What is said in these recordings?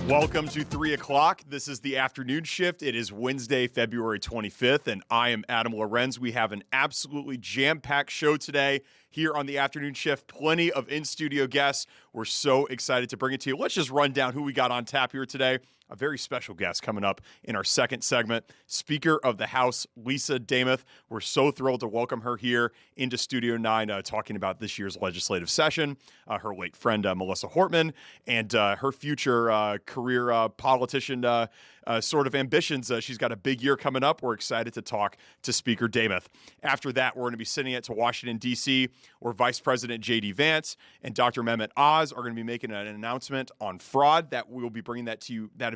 Welcome to 3 o'clock. This is the afternoon shift. It is Wednesday, February 25th, and I am Adam Lorenz. We have an absolutely jam-packed show today here on the afternoon shift. Plenty of in-studio guests. We're so excited to bring it to you. Let's just run down who we got on tap here today. A very special guest coming up in our second segment, Speaker of the House, Lisa Demuth. We're so thrilled to welcome her here into Studio 9, talking about this year's legislative session, her late friend, Melissa Hortman, and her future career politician sort of ambitions. She's got a big year coming up. We're excited to talk to Speaker Demuth. After that, we're going to be sending it to Washington, D.C., where Vice President J.D. Vance and Dr. Mehmet Oz are going to be making an announcement on fraud that we will be bringing that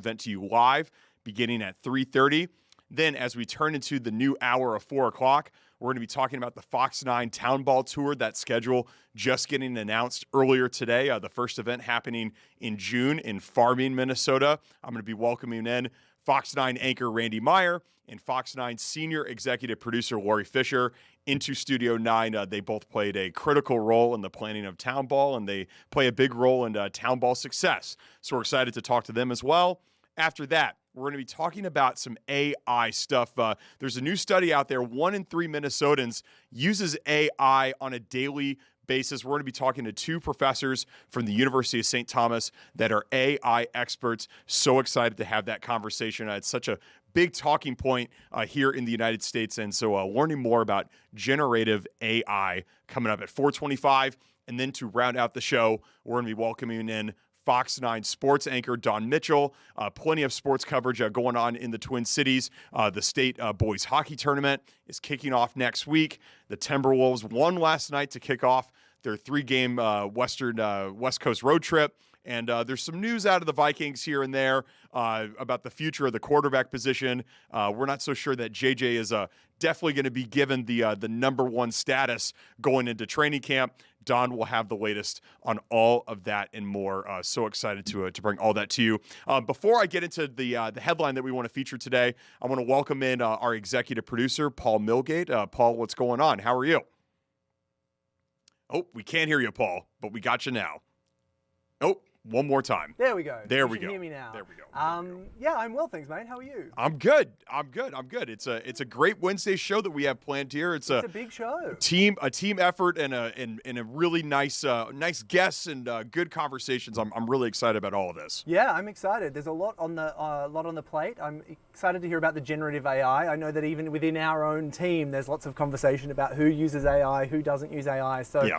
event to you live beginning at 3:30. Then as we turn into the new hour of 4 o'clock, we're going to be talking about the Fox 9 Town Ball Tour. That schedule just getting announced earlier today. The first event happening in June in Farming, Minnesota. I'm going to be welcoming in Fox 9 anchor Randy Meyer and Fox 9 senior executive producer Lori Fisher into Studio 9. They both played a critical role in the planning of Town Ball, and they play a big role in Town Ball success. So we're excited to talk to them as well. After that, we're going to be talking about some AI stuff. There's a new study out there. 1 in 3 Minnesotans uses AI on a daily basis. We're going to be talking to 2 professors from the University of St. Thomas that are AI experts. So excited to have that conversation. It's such a big talking point here in the United States. And so learning more about generative AI coming up at 4:25. And then to round out the show, we're going to be welcoming in Fox 9 sports anchor Don Mitchell. Plenty of sports coverage going on in the Twin Cities. The state boys hockey tournament is kicking off next week. The Timberwolves won last night to kick off their 3-game West Coast road trip. And there's some news out of the Vikings here and there about the future of the quarterback position. We're not so sure that JJ is definitely going to be given the number 1 status going into training camp. Don will have the latest on all of that and more. So excited to bring all that to you. Before I get into the headline that we want to feature today, I want to welcome in our executive producer, Paul Milgate. Paul, what's going on? How are you? Oh, we can't hear you, Paul, but we got you now. Oh, one more time. There we go. There we go. You can hear me now. There we go. Yeah, I'm well, thanks, mate. How are you? I'm good. It's a great Wednesday show that we have planned here. It's a big show. A team effort and a really nice guests and good conversations. I'm really excited about all of this. Yeah, I'm excited. There's a lot on the plate. I'm excited to hear about the generative AI. I know that even within our own team, there's lots of conversation about who uses AI, who doesn't use AI. So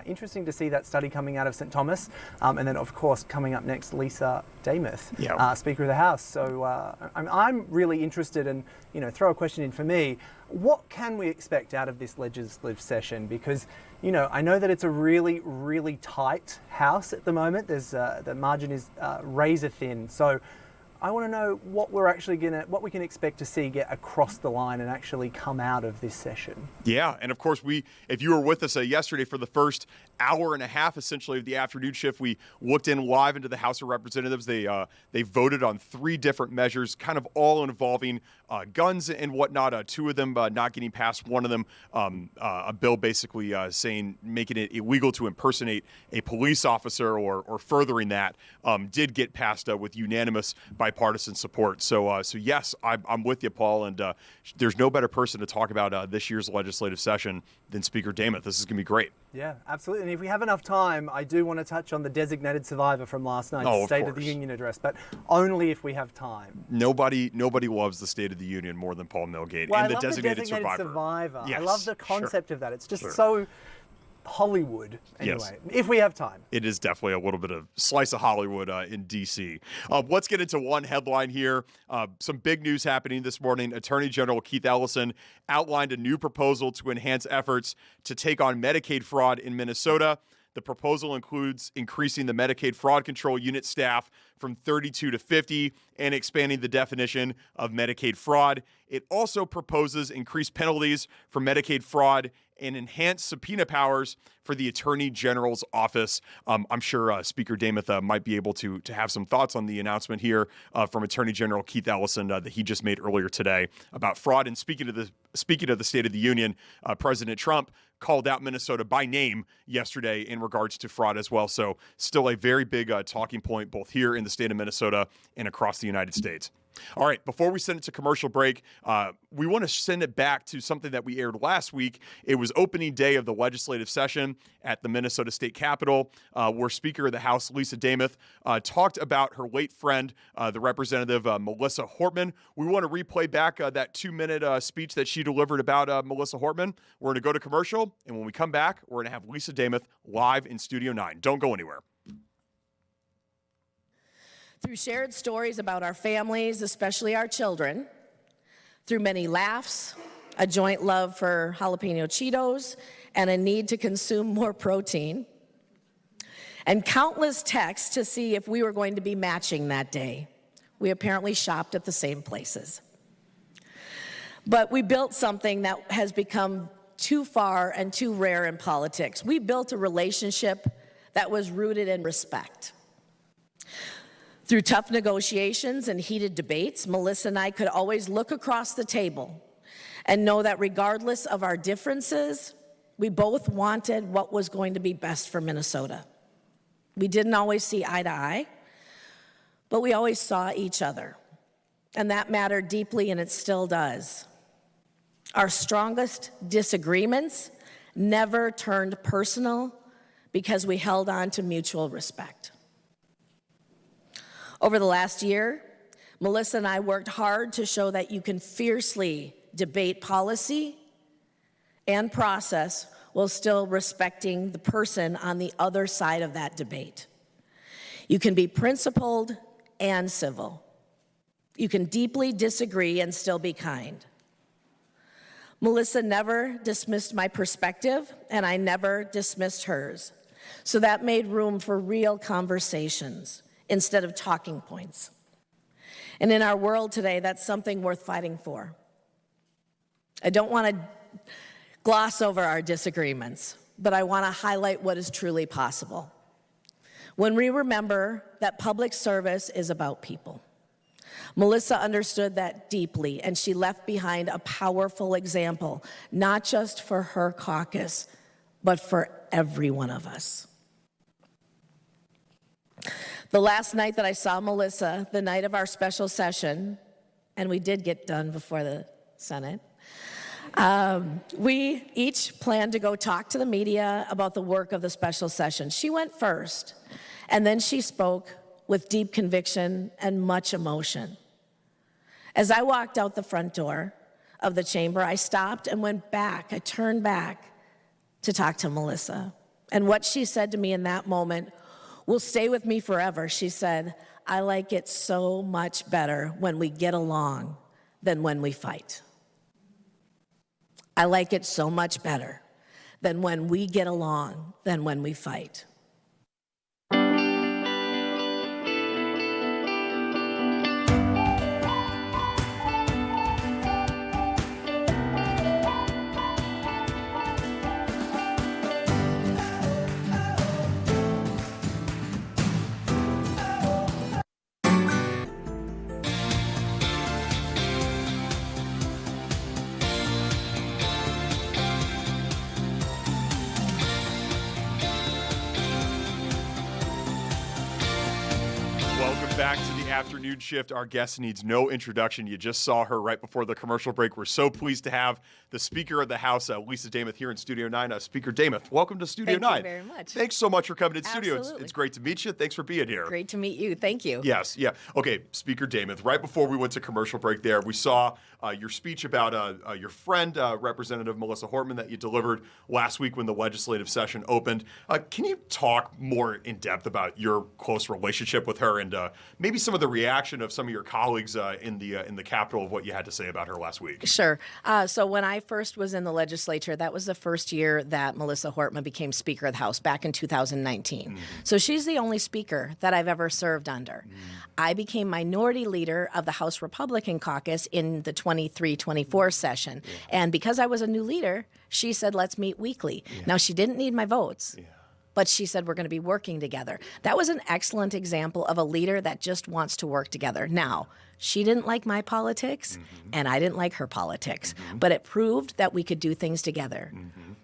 interesting to see that study coming out of St. Thomas, and then of course coming up next, Lisa Demuth, Speaker of the House. So I'm really interested, and throw a question in for me. What can we expect out of this legislative session? Because I know that it's a really, really tight House at the moment. There's the margin is razor thin. So I want to know what we can expect to see get across the line and actually come out of this session. Yeah, and of course if you were with us yesterday for the first hour and a half, essentially, of the afternoon shift, we looked in live into the House of Representatives. They voted on 3 different measures, kind of all involving guns and whatnot. 2 of them not getting passed. One of them, a bill basically making it illegal to impersonate a police officer or furthering that, did get passed with unanimous bipartisan support. So yes, I'm with you, Paul. And there's no better person to talk about this year's legislative session than Speaker Demuth. This is going to be great. Yeah, absolutely. And if we have enough time, I do want to touch on the designated survivor from last night's State of the Union address, but only if we have time. Nobody loves the State of the Union more than Paul Milgate and the designated survivor. Yes, I love the concept of that. It's just so Hollywood, anyway, if we have time. It is definitely a little bit of slice of Hollywood in D.C. Let's get into one headline here. Some big news happening this morning. Attorney General Keith Ellison outlined a new proposal to enhance efforts to take on Medicaid fraud in Minnesota. The proposal includes increasing the Medicaid fraud control unit staff from 32 to 50 and expanding the definition of Medicaid fraud. It also proposes increased penalties for Medicaid fraud and enhanced subpoena powers for the Attorney General's office. I'm sure Speaker Demuth might be able to have some thoughts on the announcement here from Attorney General Keith Ellison that he just made earlier today about fraud. And speaking of the State of the Union, President Trump called out Minnesota by name yesterday in regards to fraud as well. So still a very big talking point both here in the state of Minnesota and across the United States. All right, before we send it to commercial break, we want to send it back to something that we aired last week. It was opening day of the legislative session at the Minnesota State Capitol, where Speaker of the House Lisa Demuth talked about her late friend, the Representative Melissa Hortman. We want to replay back that 2-minute speech that she delivered about Melissa Hortman. We're going to go to commercial, and when we come back, we're going to have Lisa Demuth live in Studio 9. Don't go anywhere. Through shared stories about our families, especially our children, through many laughs, a joint love for jalapeno Cheetos, and a need to consume more protein, and countless texts to see if we were going to be matching that day. We apparently shopped at the same places. But we built something that has become too far and too rare in politics. We built a relationship that was rooted in respect. Through tough negotiations and heated debates, Melissa and I could always look across the table and know that regardless of our differences, we both wanted what was going to be best for Minnesota. We didn't always see eye to eye, but we always saw each other. And that mattered deeply, and it still does. Our strongest disagreements never turned personal because we held on to mutual respect. Over the last year, Melissa and I worked hard to show that you can fiercely debate policy and process while still respecting the person on the other side of that debate. You can be principled and civil. You can deeply disagree and still be kind. Melissa never dismissed my perspective, and I never dismissed hers. So that made room for real conversations instead of talking points. And in our world today, that's something worth fighting for. I don't want to gloss over our disagreements, but I want to highlight what is truly possible. When we remember that public service is about people. Melissa understood that deeply, and she left behind a powerful example, not just for her caucus, but for every one of us. The last night that I saw Melissa, the night of our special session, and we did get done before the Senate, we each planned to go talk to the media about the work of the special session. She went first, and then she spoke with deep conviction and much emotion. As I walked out the front door of the chamber, I stopped and went back. I turned back to talk to Melissa. And what she said to me in that moment will stay with me forever. She said, "I like it so much better when we get along than when we fight. I like it so much better than when we get along than when we fight." Back to the afternoon shift. Our guest needs no introduction. You just saw her right before the commercial break. We're so pleased to have the Speaker of the House, Lisa Demuth, here in Studio 9. Speaker Demuth, welcome to Studio 9. Thank you very much. Thanks so much for coming to studio. Absolutely. It's great to meet you. Thanks for being here. Great to meet you. Thank you. Yes, yeah. Okay, Speaker Demuth, right before we went to commercial break there, we saw your speech about your friend, Representative Melissa Hortman, that you delivered last week when the legislative session opened. Can you talk more in depth about your close relationship with her and maybe some of the reaction of some of your colleagues in the Capitol of what you had to say about her last week. Sure. So when I first was in the legislature, that was the first year that Melissa Hortman became Speaker of the House back in 2019. So she's the only speaker that I've ever served under. I became minority leader of the House Republican caucus in the 23-24 session. And because I was a new leader, she said, let's meet weekly. Now, she didn't need my votes. But she said, we're going to be working together. That was an excellent example of a leader that just wants to work together. Now, she didn't like my politics, and I didn't like her politics. But it proved that we could do things together.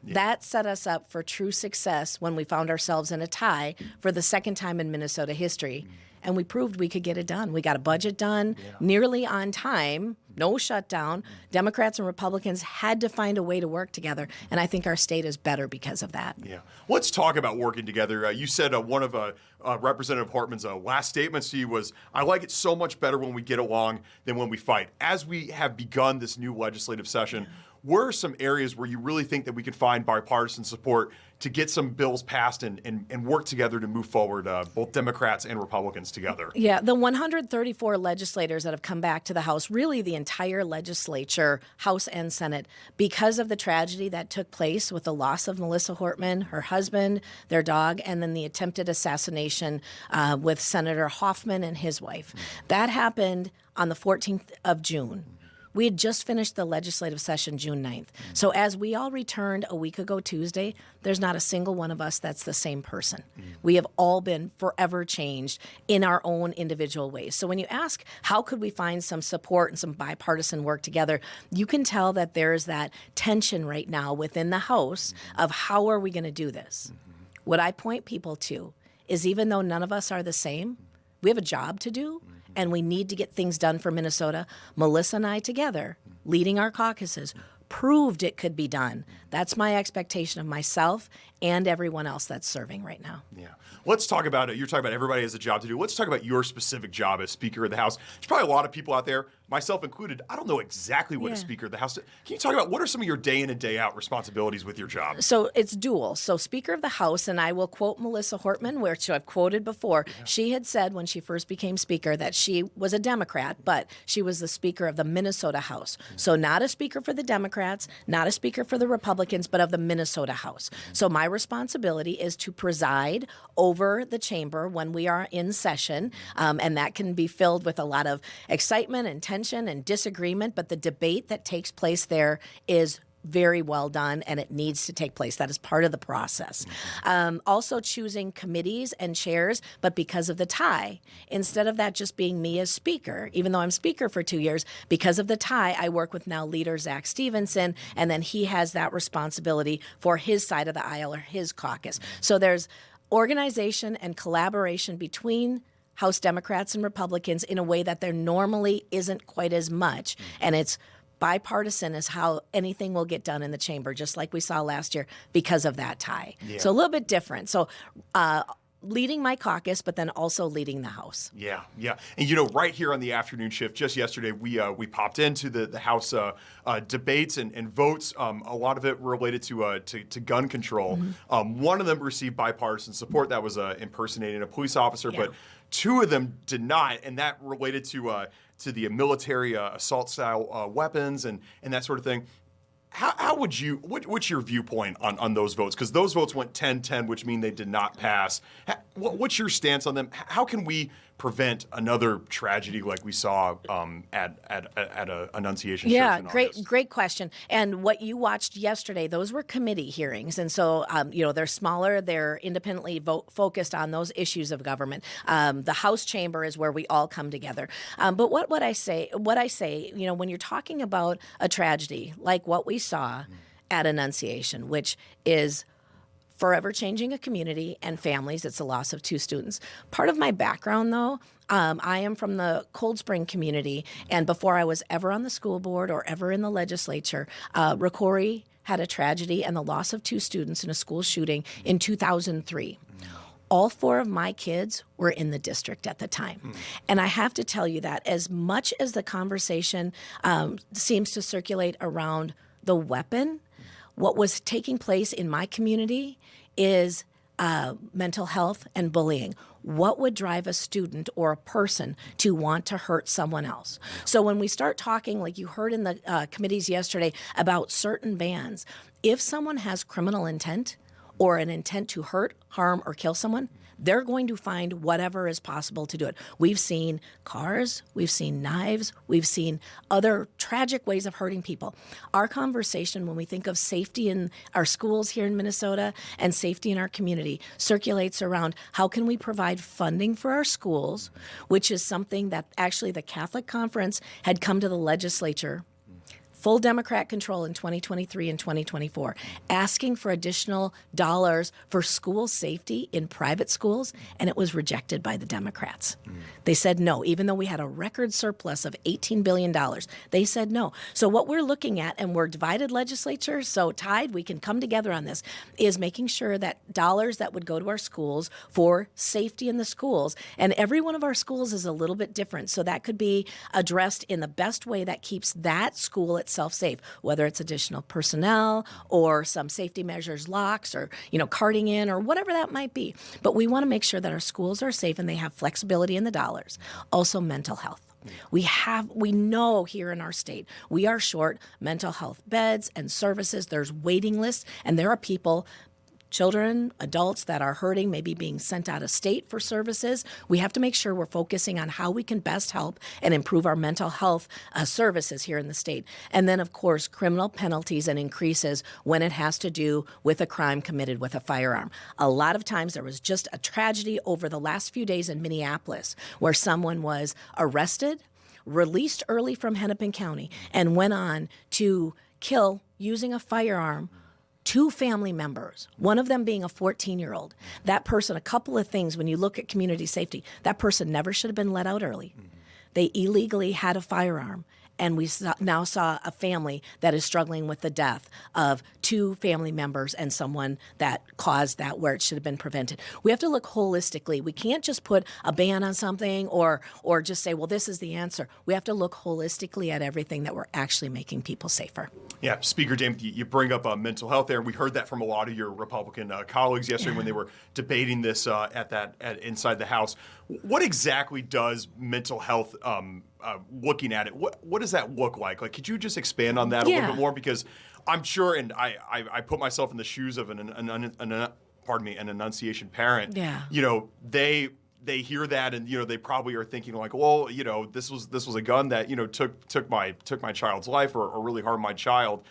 That set us up for true success when we found ourselves in a tie for the second time in Minnesota history. And we proved we could get it done. We got a budget done nearly on time, no shutdown. Democrats and Republicans had to find a way to work together, and I think our state is better because of that. Yeah. Let's talk about working together. You said one of Representative Hortman's last statements to you was, I like it so much better when we get along than when we fight. As we have begun this new legislative session, where are some areas where you really think that we could find bipartisan support to get some bills passed and work together to move forward, both Democrats and Republicans together? Yeah, the 134 legislators that have come back to the House, really the entire legislature, House and Senate, because of the tragedy that took place with the loss of Melissa Hortman, her husband, their dog, and then the attempted assassination with Senator Hoffman and his wife. That happened on the 14th of June. We had just finished the legislative session June 9th. So as we all returned a week ago Tuesday, there's not a single one of us that's the same person. We have all been forever changed in our own individual ways. So when you ask, how could we find some support and some bipartisan work together, you can tell that there's that tension right now within the House of how are we going to do this? What I point people to is even though none of us are the same, we have a job to do. And we need to get things done for Minnesota. Melissa and I together, leading our caucuses, proved it could be done. That's my expectation of myself and everyone else that's serving right now. Yeah. Let's talk about it. You're talking about everybody has a job to do. Let's talk about your specific job as Speaker of the House. There's probably a lot of people out there, myself included, I don't know exactly what a Speaker of the House is. Can you talk about what are some of your day in and day out responsibilities with your job? So it's dual. So Speaker of the House, and I will quote Melissa Hortman, which I've quoted before. She had said when she first became Speaker that she was a Democrat, but she was the Speaker of the Minnesota House. So not a Speaker for the Democrats, not a Speaker for the Republicans, but of the Minnesota House. So my responsibility is to preside over the chamber when we are in session, and that can be filled with a lot of excitement and tension and disagreement, but the debate that takes place there is very well done, and it needs to take place. That is part of the process. Also choosing committees and chairs, but because of the tie, instead of that just being me as Speaker, even though I'm Speaker for 2 years, because of the tie, I work with now leader Zach Stevenson, and then he has that responsibility for his side of the aisle or his caucus. So there's organization and collaboration between House Democrats and Republicans in a way that there normally isn't quite as much, and it's bipartisan is how anything will get done in the chamber, just like we saw last year because of that tie. So a little bit different. So leading my caucus, but then also leading the House. Yeah. And you know, right here on the afternoon shift, just yesterday, we popped into the House debates and votes. A lot of it related to gun control. One of them received bipartisan support. That was impersonating a police officer, but two of them did not, and that related to the military assault style weapons and that sort of thing. How would you, what's your viewpoint on those votes? Because those votes went 10-10, which mean they did not pass. What's your stance on them? How can we prevent another tragedy like we saw at a Annunciation Church in August? Great question. And what you watched yesterday, those were committee hearings. And so, they're smaller, they're independently focused on those issues of government. The House chamber is where we all come together. But what I say, when you're talking about a tragedy like what we saw at Annunciation, which is forever changing a community and families. It's the loss of 2 students. Part of my background, though, I am from the Cold Spring community, and before I was ever on the school board or ever in the legislature, Rocori had a tragedy and the loss of 2 students in a school shooting in 2003. All 4 of my kids were in the district at the time. And I have to tell you that as much as the conversation seems to circulate around the weapon, what was taking place in my community is mental health and bullying. What would drive a student or a person to want to hurt someone else? So when we start talking, like you heard in the committees yesterday, about certain bans, if someone has criminal intent or an intent to hurt, harm, or kill someone, they're going to find whatever is possible to do it. We've seen cars, we've seen knives, we've seen other tragic ways of hurting people. Our conversation when we think of safety in our schools here in Minnesota and safety in our community circulates around how can we provide funding for our schools, which is something that actually the Catholic Conference had come to the legislature, full Democrat control in 2023 and 2024, asking for additional dollars for school safety in private schools, and it was rejected by the Democrats. They said no, even though we had a record surplus of $18 billion. They said no. So what we're looking at, and we're divided legislature, so tied, we can come together on this, is making sure that dollars that would go to our schools for safety in the schools, and every one of our schools is a little bit different, so that could be addressed in the best way that keeps that school itself safe, whether it's additional personnel or some safety measures, locks, or carting in, or whatever that might be. But we want to make sure that our schools are safe and they have flexibility in the dollars. Also, mental health. We know here in our state, we are short mental health beds and services. There's waiting lists, and there are people, children, adults that are hurting, maybe being sent out of state for services. We have to make sure we're focusing on how we can best help and improve our mental health services here in the state. And then, of course, criminal penalties and increases when it has to do with a crime committed with a firearm. A lot of times there was just a tragedy over the last few days in Minneapolis where someone was arrested, released early from Hennepin County, and went on to kill using a firearm 2 family members, one of them being a 14-year-old. That person, a couple of things when you look at community safety, that person never should have been let out early. They illegally had a firearm. And we now saw a family that is struggling with the death of 2 family members and someone that caused that where it should have been prevented. We have to look holistically. We can't just put a ban on something or just say, well, this is the answer. We have to look holistically at everything that we're actually making people safer. Yeah, Speaker Demuth, you bring up mental health there, and we heard that from a lot of your Republican colleagues yesterday when they were debating this inside the House. What exactly does mental health, looking at it, what does that look like? Like, could you just expand on that a little bit more? Because I'm sure, and I put myself in the shoes of an enunciation parent. Yeah. They hear that, and they probably are thinking like, well, this was a gun that took my child's life or really harmed my child.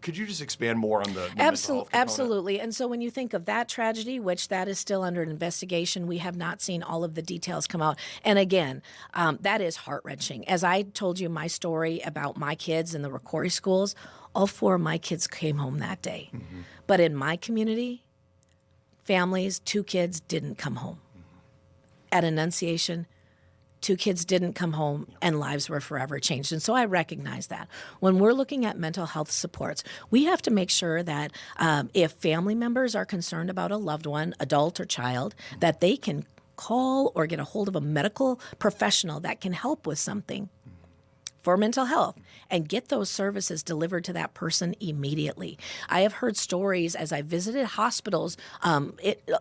Could you just expand more on the mental health component? Absolutely. And so when you think of that tragedy, which that is still under investigation, we have not seen all of the details come out. And again, that is heart-wrenching. As I told you my story about my kids in the Rocori schools, all 4 of my kids came home that day. Mm-hmm. But in my community, families, 2 kids didn't come home. At Annunciation, 2 kids didn't come home and lives were forever changed. And so I recognize that. When we're looking at mental health supports, we have to make sure that if family members are concerned about a loved one, adult or child, that they can call or get a hold of a medical professional that can help with something for mental health and get those services delivered to that person immediately. I have heard stories as I visited hospitals,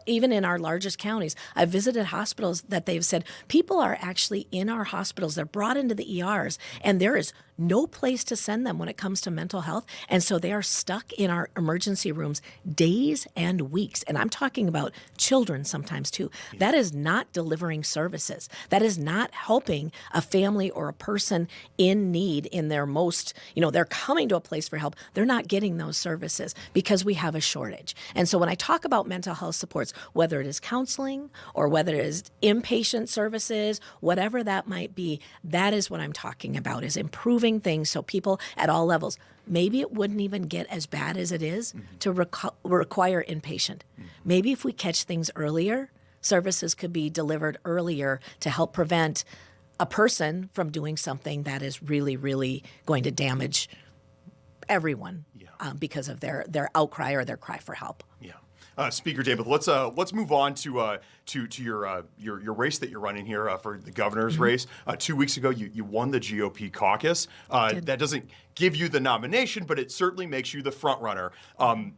even in our largest counties, I've visited hospitals that they've said people are actually in our hospitals. They're brought into the ERs and there is no place to send them when it comes to mental health. And so they are stuck in our emergency rooms days and weeks. And I'm talking about children sometimes too. That is not delivering services. That is not helping a family or a person in need in their most, they're coming to a place for help. They're not getting those services because we have a shortage. And so when I talk about mental health supports, whether it is counseling or whether it is inpatient services, whatever that might be, that is what I'm talking about, is improving things so people at all levels, maybe it wouldn't even get as bad as it is to require inpatient. Maybe if we catch things earlier, services could be delivered earlier to help prevent a person from doing something that is really, really going to damage everyone because of their outcry or their cry for help. Yeah. Speaker Demuth. Let's move on to your race that you're running here for the governor's race. 2 weeks ago, you won the GOP caucus. That doesn't give you the nomination, but it certainly makes you the front runner.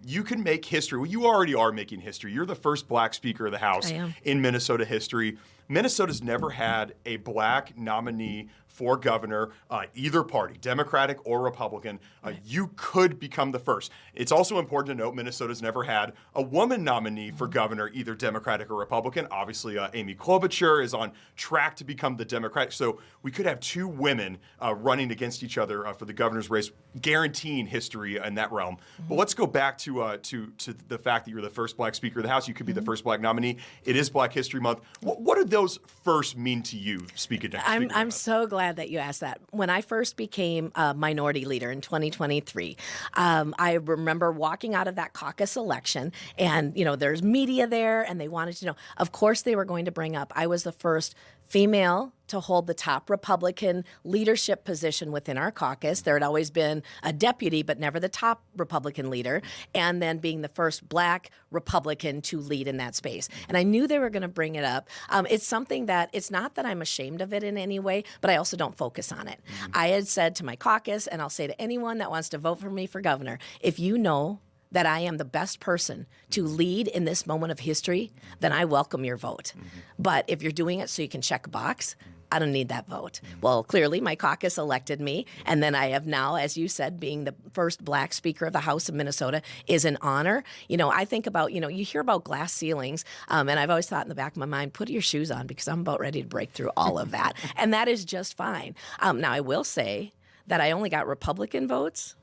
You can make history. Well, you already are making history. You're the first Black Speaker of the House in Minnesota history. Minnesota's never had a Black nominee for governor, either party, Democratic or Republican. You could become the first. It's also important to note Minnesota's never had a woman nominee for governor, either Democratic or Republican. Obviously, Amy Klobuchar is on track to become the Democratic. So we could have two women running against each other for the governor's race, guaranteeing history in that realm. But let's go back to the fact that you're the first Black Speaker of the House. You could be the first Black nominee. It is Black History Month. What do those first mean to you, Speaker Demuth? I'm so glad that you asked that. When I first became a minority leader in 2023, I remember walking out of that caucus election, and there's media there, and they wanted to know. Of course, they were going to bring up I was the first female to hold the top Republican leadership position within our caucus. There had always been a deputy, but never the top Republican leader, and then being the first Black Republican to lead in that space. And I knew they were going to bring it up. It's something that, it's not that I'm ashamed of it in any way, but I also don't focus on it. I had said to my caucus, and I'll say to anyone that wants to vote for me for governor, if you know that I am the best person to lead in this moment of history, then I welcome your vote. But if you're doing it so you can check a box, I don't need that vote. Well, clearly my caucus elected me, and then I have now, as you said, being the first Black Speaker of the House of Minnesota is an honor. I think about, you hear about glass ceilings, and I've always thought in the back of my mind, put your shoes on because I'm about ready to break through all of that. And that is just fine. Now, I will say that I only got Republican votes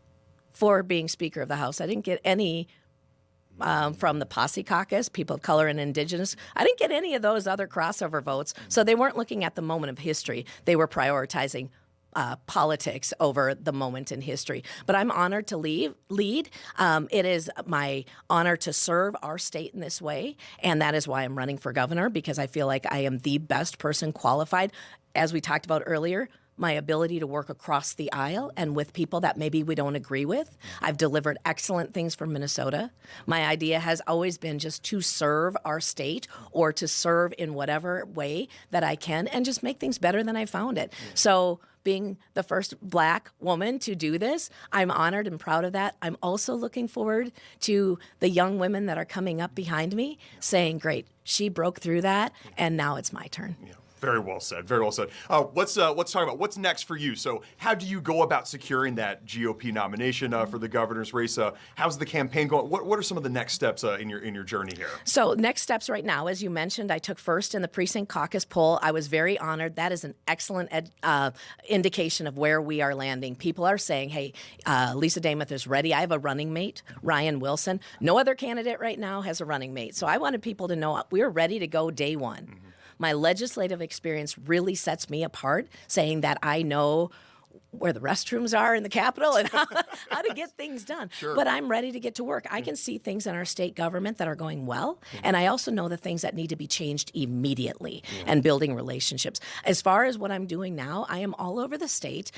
for being Speaker of the House. I didn't get any from the Posse Caucus, people of color and indigenous. I didn't get any of those other crossover votes. So they weren't looking at the moment of history. They were prioritizing politics over the moment in history. But I'm honored to lead. It is my honor to serve our state in this way. And that is why I'm running for governor, because I feel like I am the best person qualified. As we talked about earlier, my ability to work across the aisle and with people that maybe we don't agree with. I've delivered excellent things for Minnesota. My idea has always been just to serve our state or to serve in whatever way that I can and just make things better than I found it. So being the first Black woman to do this, I'm honored and proud of that. I'm also looking forward to the young women that are coming up behind me saying, great, she broke through that, and now it's my turn. Yeah. Very well said. Very well said. Let's talk about what's next for you. So, how do you go about securing that GOP nomination for the governor's race? How's the campaign going? What are some of the next steps in your journey here? So, next steps right now, as you mentioned, I took first in the precinct caucus poll. I was very honored. That is an excellent indication of where we are landing. People are saying, "Hey, Lisa Demuth is ready. I have a running mate, Ryan Wilson. No other candidate right now has a running mate." So, I wanted people to know we're ready to go day one. My legislative experience really sets me apart, saying that I know where the restrooms are in the Capitol and how to get things done. Sure. But I'm ready to get to work. I can see things in our state government that are going well, and I also know the things that need to be changed immediately and building relationships. As far as what I'm doing now, I am all over the state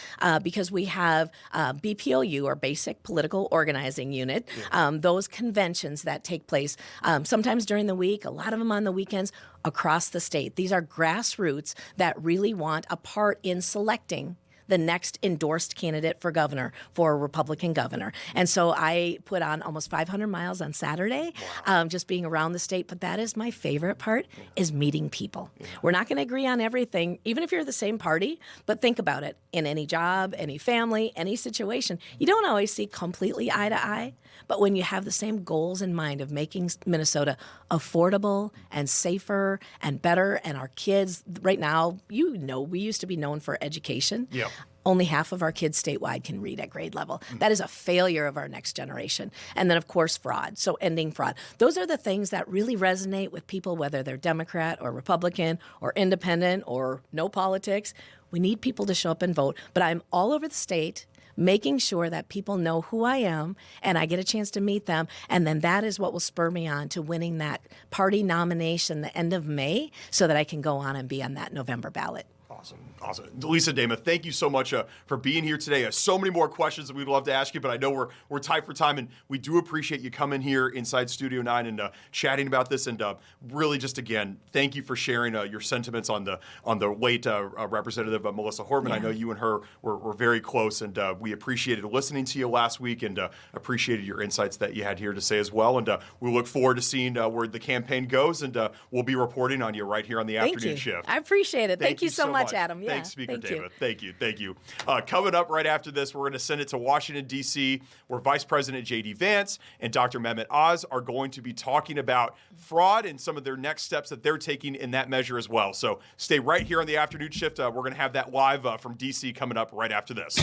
because we have BPOU, or Basic Political Organizing Unit, those conventions that take place sometimes during the week, a lot of them on the weekends, across the state. These are grassroots that really want a part in selecting the next endorsed candidate for governor, for a Republican governor. And so I put on almost 500 miles on Saturday, just being around the state. But that is my favorite part, is meeting people. We're not going to agree on everything, even if you're the same party, but think about it. In any job, any family, any situation, you don't always see completely eye to eye. But when you have the same goals in mind of making Minnesota affordable and safer and better, and our kids, right now, we used to be known for education. Yeah. Only half of our kids statewide can read at grade level. That is a failure of our next generation. And then, of course, fraud. So ending fraud. Those are the things that really resonate with people, whether they're Democrat or Republican or independent or no politics. We need people to show up and vote. But I'm all over the state, making sure that people know who I am and I get a chance to meet them. And then that is what will spur me on to winning that party nomination the end of May so that I can go on and be on that November ballot. Awesome. Lisa Demuth, thank you so much for being here today. So many more questions that we'd love to ask you, but I know we're tight for time, and we do appreciate you coming here inside Studio 9 and chatting about this. And really, just again, thank you for sharing your sentiments on the late Representative Melissa Hortman. I know you and her were very close, and we appreciated listening to you last week, and appreciated your insights that you had here to say as well. And we look forward to seeing where the campaign goes, and we'll be reporting on you right here on the afternoon shift. I appreciate it. Thank you so much, Adam. Yeah, thanks, Speaker David. Thank you. Coming up right after this, we're going to send it to Washington, D.C., where Vice President J.D. Vance and Dr. Mehmet Oz are going to be talking about fraud and some of their next steps that they're taking in that measure as well. So stay right here on the afternoon shift. We're going to have that live from D.C. coming up right after this.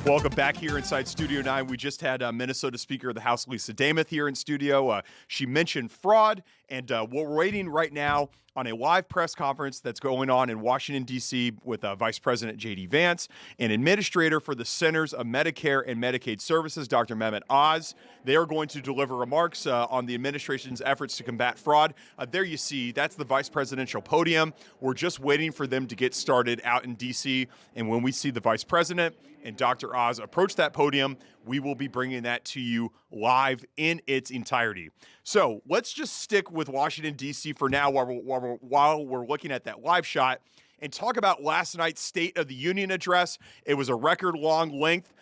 Welcome back here inside Studio 9. We just had Minnesota Speaker of the House Lisa Demuth here in studio. She mentioned fraud, and we're waiting right now on a live press conference that's going on in Washington, D.C. with Vice President J.D. Vance and Administrator for the Centers of Medicare and Medicaid Services, Dr. Mehmet Oz. They are going to deliver remarks on the administration's efforts to combat fraud. There you see, that's the vice presidential podium. We're just waiting for them to get started out in D.C., and when we see the vice president and Dr. Oz approach that podium, we will be bringing that to you live in its entirety. So let's just stick with Washington, D.C. for now while we're looking at that live shot and talk about last night's State of the Union address. It was a record-long length.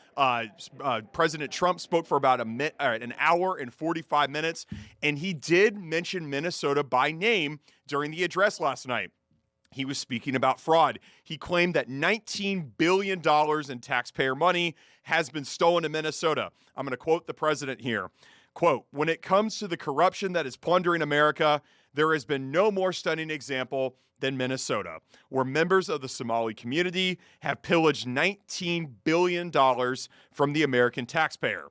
President Trump spoke for about an hour and 45 minutes, and he did mention Minnesota by name during the address last night. He was speaking about fraud. He claimed that $19 billion in taxpayer money has been stolen in Minnesota. I'm going to quote the president here. Quote, "When it comes to the corruption that is plundering America, there has been no more stunning example than Minnesota, where members of the Somali community have pillaged $19 billion from the American taxpayer."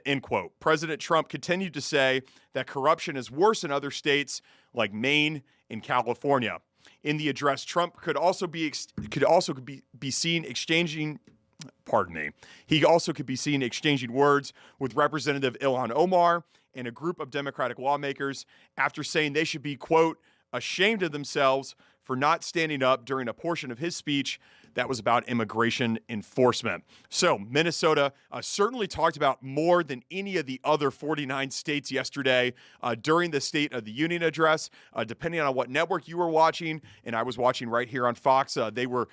End quote. President Trump continued to say that corruption is worse in other states like Maine and California. In the address, Trump could also be seen exchanging words with Representative Ilhan Omar and a group of Democratic lawmakers after saying they should be, quote, ashamed of themselves for not standing up during a portion of his speech that was about immigration enforcement. So Minnesota certainly talked about more than any of the other 49 states yesterday during the State of the Union address. Depending on what network you were watching, and I was watching right here on Fox, they were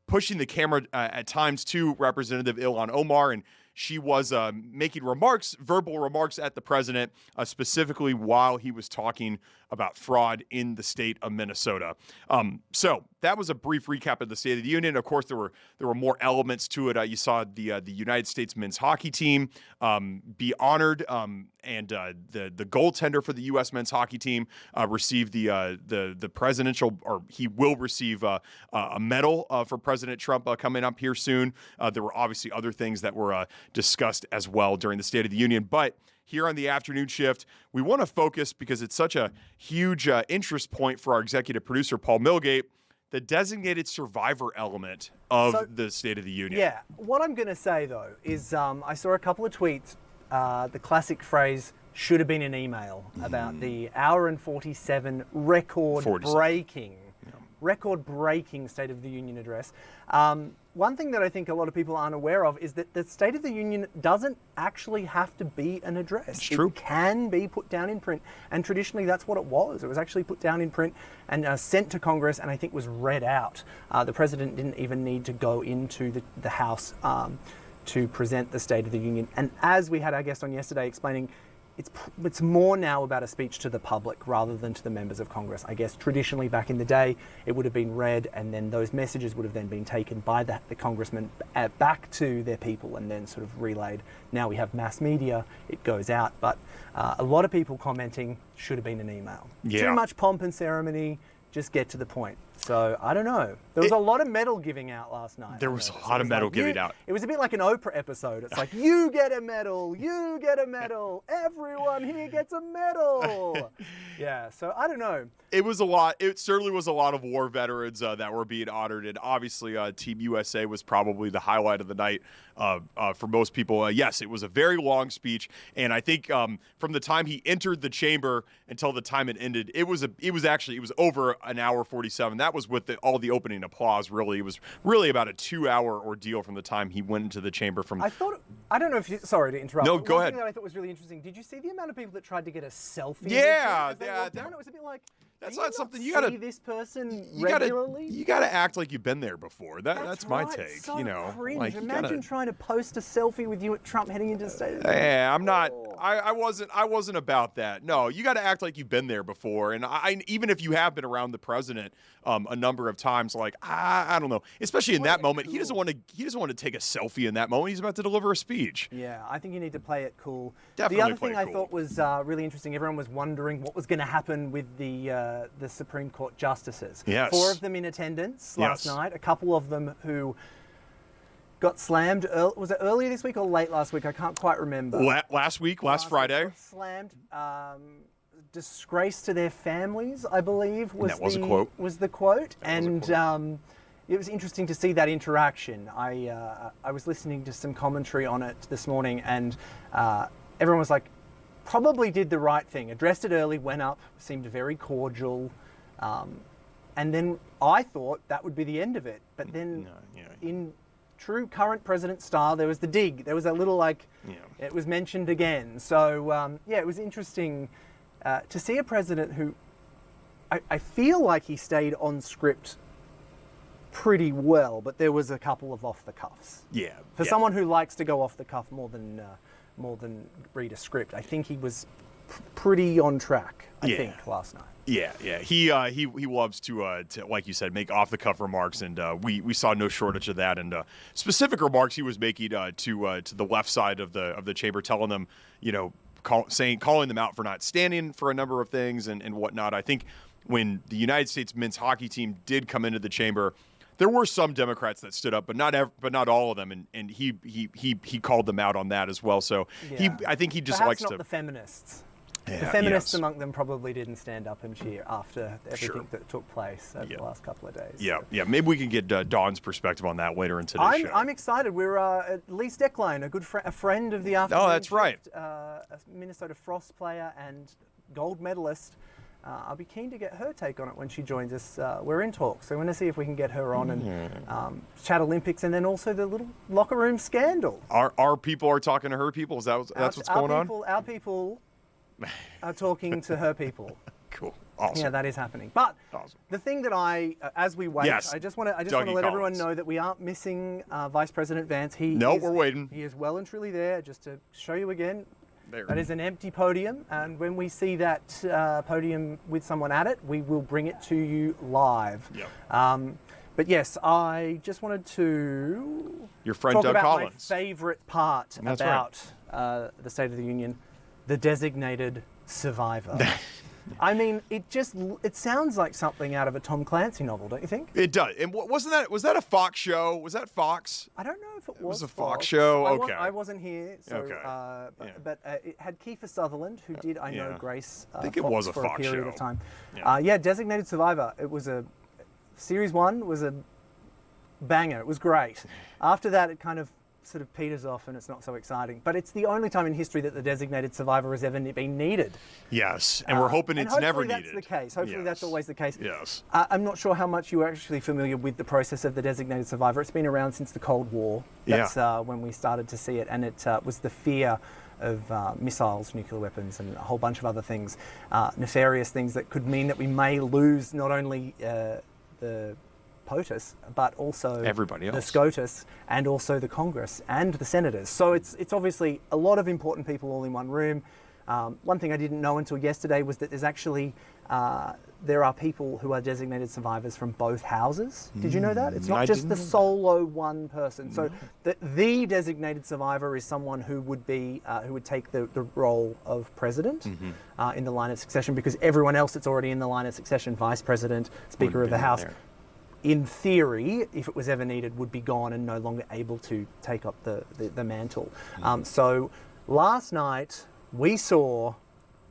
pushing the camera at times to Representative Ilhan Omar, and she was making verbal remarks at the president, specifically while he was talking about fraud in the state of Minnesota. So that was a brief recap of the State of the Union. Of course, there were more elements to it. You saw the United States men's hockey team be honored, and the goaltender for the U.S. men's hockey team received the presidential, or he will receive a medal for President Trump coming up here soon. There were obviously other things that were discussed as well during the State of the Union, but here on the afternoon shift, we want to focus, because it's such a huge interest point for our executive producer, Paul Milgate, the designated survivor element of the State of the Union. Yeah, what I'm going to say, though, is I saw a couple of tweets, the classic phrase, should have been an email, about the hour and 47 record-breaking State of the Union address. One thing that I think a lot of people aren't aware of is that the State of the Union doesn't actually have to be an address. It's true. It can be put down in print, and traditionally that's what it was. It was actually put down in print and sent to Congress, and I think was read out. The president didn't even need to go into the House to present the State of the Union. And as we had our guest on yesterday explaining, it's more now about a speech to the public rather than to the members of Congress. I guess traditionally back in the day, it would have been read and then those messages would have then been taken by the congressman back to their people and then sort of relayed. Now we have mass media, it goes out, but a lot of people commenting should have been an email. Yeah. Too much pomp and ceremony, just get to the point. So, I don't know. There was a lot of medal giving out last night. There was a lot of medal giving out. It was a bit like an Oprah episode. It's like, you get a medal, you get a medal, everyone here gets a medal. Yeah, so I don't know. It was a lot. It certainly was a lot of war veterans that were being honored. And obviously, Team USA was probably the highlight of the night for most people. Yes, it was a very long speech. And I think from the time he entered the chamber until the time it ended, it was over an hour 47. That was with all the opening applause, really. It was really about a 2-hour ordeal from the time he went into the chamber. I don't know if you, sorry to interrupt. No, go ahead. One thing that I thought was really interesting, did you see the amount of people that tried to get a selfie? Yeah. It was a bit like, that's do not you something not you gotta see this person you regularly. You gotta act like you've been there before. That's my right. take. So you know, cringe. like Imagine trying to post a selfie with you at Trump heading into the State of the Union. Yeah, I'm not. Oh. I wasn't about that. No, you got to act like you've been there before. And even if you have been around the president a number of times, like I don't know, especially in that moment, he doesn't want to take a selfie in that moment. He's about to deliver a speech. Yeah, I think you need to play it cool. Definitely the other play thing it I cool. thought was really interesting, everyone was wondering what was going to happen with the Supreme Court justices. Yes. 4 of them in attendance last Yes. night, a couple of them who got slammed. Was it earlier this week or late last week? I can't quite remember. Last Friday. Got slammed. Disgrace to their families, I believe, was That was a quote. Was the quote. It was interesting to see that interaction. I was listening to some commentary on it this morning, and everyone was like, probably did the right thing. Addressed it early, went up, seemed very cordial. And then I thought that would be the end of it. But then in true current president style, there was the dig. There was a little it was mentioned again. So, it was interesting to see a president who I feel like he stayed on script pretty well, but there was a couple of off the cuffs. Yeah. For someone who likes to go off the cuff more than read a script, I think he was pretty on track. I think last night. Yeah. He loves to like you said, make off the cuff remarks, and we saw no shortage of that. And specific remarks he was making to the left side of the chamber, telling them, calling them out for not standing for a number of things and whatnot. I think when the United States men's hockey team did come into the chamber, there were some Democrats that stood up, but not all of them, and he called them out on that as well. So I think he just Perhaps likes not to. the feminists. Yeah, the feminists yes. among them probably didn't stand up and cheer after everything that took place over the last couple of days. Yeah. Maybe we can get Dawn's perspective on that later in today's show. I'm excited. We're at Lise Deckline, a friend of the afternoon. Oh, that's right. A Minnesota Frost player and gold medalist. I'll be keen to get her take on it when she joins us. We're in talks, so we're going to see if we can get her on and chat Olympics, and then also the little locker room scandal. Our people are talking to her people. Is that's what's going on? Our people are talking to her people. Cool. Awesome. Yeah, that is happening. But the thing that as we wait, I just want to let everyone know that we aren't missing Vice President Vance. We're waiting. He is well and truly there. Just to show you again, there. That is an empty podium, and when we see that podium with someone at it, we will bring it to you live. Yep. But yes, I just wanted to your friend talk Doug about Collins. my favorite part about the State of the Union, the designated survivor. I mean, it sounds like something out of a Tom Clancy novel, don't you think? It does. And was that a Fox show? Was that Fox? I don't know if it was. It was a Fox show. Okay. I wasn't here, so okay. but it had Kiefer Sutherland, who did I know Grace. I think it Fox was a for Fox a period show. of time. Yeah. Designated Survivor. It was series 1 was a banger. It was great. After that, it kind of sort of peters off and it's not so exciting. But it's the only time in history that the designated survivor has ever been needed. Yes, and we're hoping it's never needed. Hopefully that's the case. Hopefully that's always the case. Yes. I'm not sure how much you're actually familiar with the process of the designated survivor. It's been around since the Cold War. That's when we started to see it, and it was the fear of missiles, nuclear weapons, and a whole bunch of other things, nefarious things that could mean that we may lose not only the POTUS, but also everybody else, the SCOTUS, and also the Congress and the senators. So it's obviously a lot of important people all in one room. One thing I didn't know until yesterday was that there's actually there are people who are designated survivors from both houses. Did you know that? It's not just the solo one person. So the designated survivor is someone who would be who would take the role of president in the line of succession, because everyone else that's already in the line of succession, vice president, speaker of the House, in theory, if it was ever needed, would be gone and no longer able to take up the mantle. So last night we saw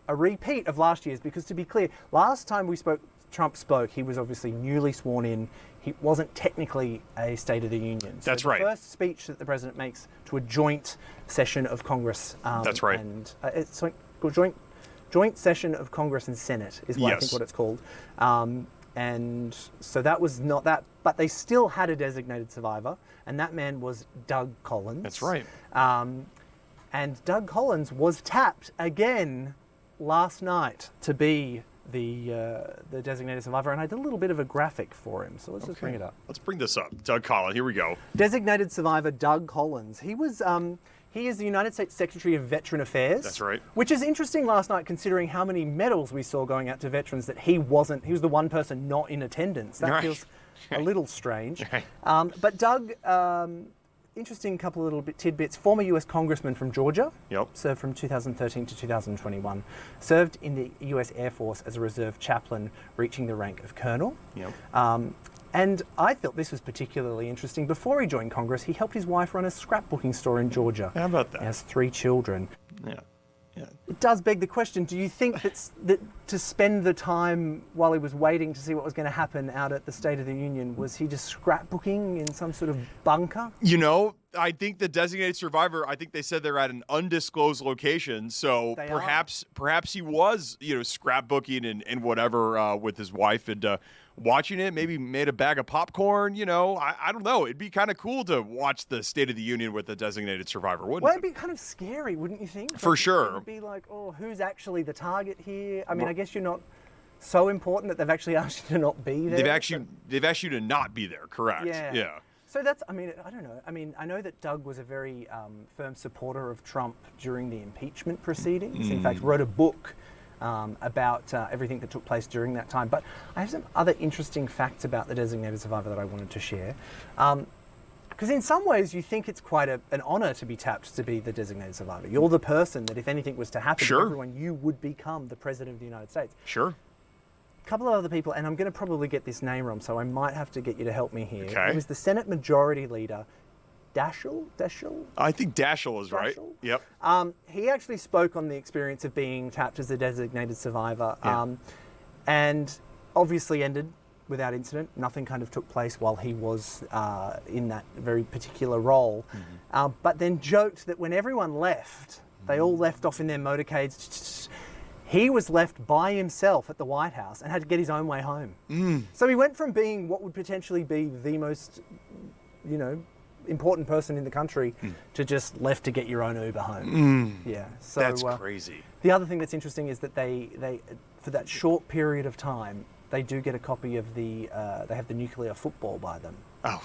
a repeat of last year's, because to be clear, last time Trump spoke, he was obviously newly sworn in. He wasn't technically a State of the Union. So That's right. The first speech that the president makes to a joint session of Congress. That's right. And it's like joint session of Congress and Senate is what I think what it's called. And so that was not that, but they still had a designated survivor, and that man was Doug Collins. That's right. And Doug Collins was tapped again last night to be the designated survivor, and I did a little bit of a graphic for him, so let's just bring it up. Let's bring this up. Doug Collins, here we go. Designated survivor Doug Collins. He was he is the United States Secretary of Veteran Affairs. That's right. Which is interesting last night, considering how many medals we saw going out to veterans that he was the one person not in attendance. That feels a little strange. But Doug, interesting couple of little tidbits. Former US Congressman from Georgia. Yep. Served from 2013 to 2021. Served in the US Air Force as a reserve chaplain, reaching the rank of colonel. Yep. And I thought this was particularly interesting. Before he joined Congress, he helped his wife run a scrapbooking store in Georgia. How about that? He has 3 children. Yeah. It does beg the question, do you think that to spend the time while he was waiting to see what was going to happen out at the State of the Union, was he just scrapbooking in some sort of bunker? You know, I think the designated survivor, I think they said they're at an undisclosed location, so perhaps he was, scrapbooking and whatever with his wife and watching it, maybe made a bag of popcorn, I don't know. It'd be kind of cool to watch the State of the Union with a designated survivor, wouldn't it? Well, it'd be kind of scary, wouldn't you think? For sure. It'd be like, oh, who's actually the target here? I mean, I guess you're not so important that they've actually asked you to not be there. They've asked you to not be there, correct? Yeah. So that's, I don't know. I mean, I know that Doug was a very firm supporter of Trump during the impeachment proceedings. In fact, wrote a book about everything that took place during that time. But I have some other interesting facts about the designated survivor that I wanted to share. Because in some ways, you think it's quite an honor to be tapped to be the designated survivor. You're the person that if anything was to happen to everyone, you would become the president of the United States. Sure. A couple of other people, and I'm going to probably get this name wrong, so I might have to get you to help me here. Okay. It was the Senate Majority Leader, Daschle? I think Daschle is right. Yep. He actually spoke on the experience of being tapped as a designated survivor, and obviously ended without incident. Nothing kind of took place while he was in that very particular role. But then joked that when everyone left, they all left off in their motorcades. He was left by himself at the White House and had to get his own way home. So he went from being what would potentially be the most, important person in the country to just left to get your own Uber home. Yeah. So that's crazy. The other thing that's interesting is that they for that short period of time, they do get a copy of they have the nuclear football by them. Oh.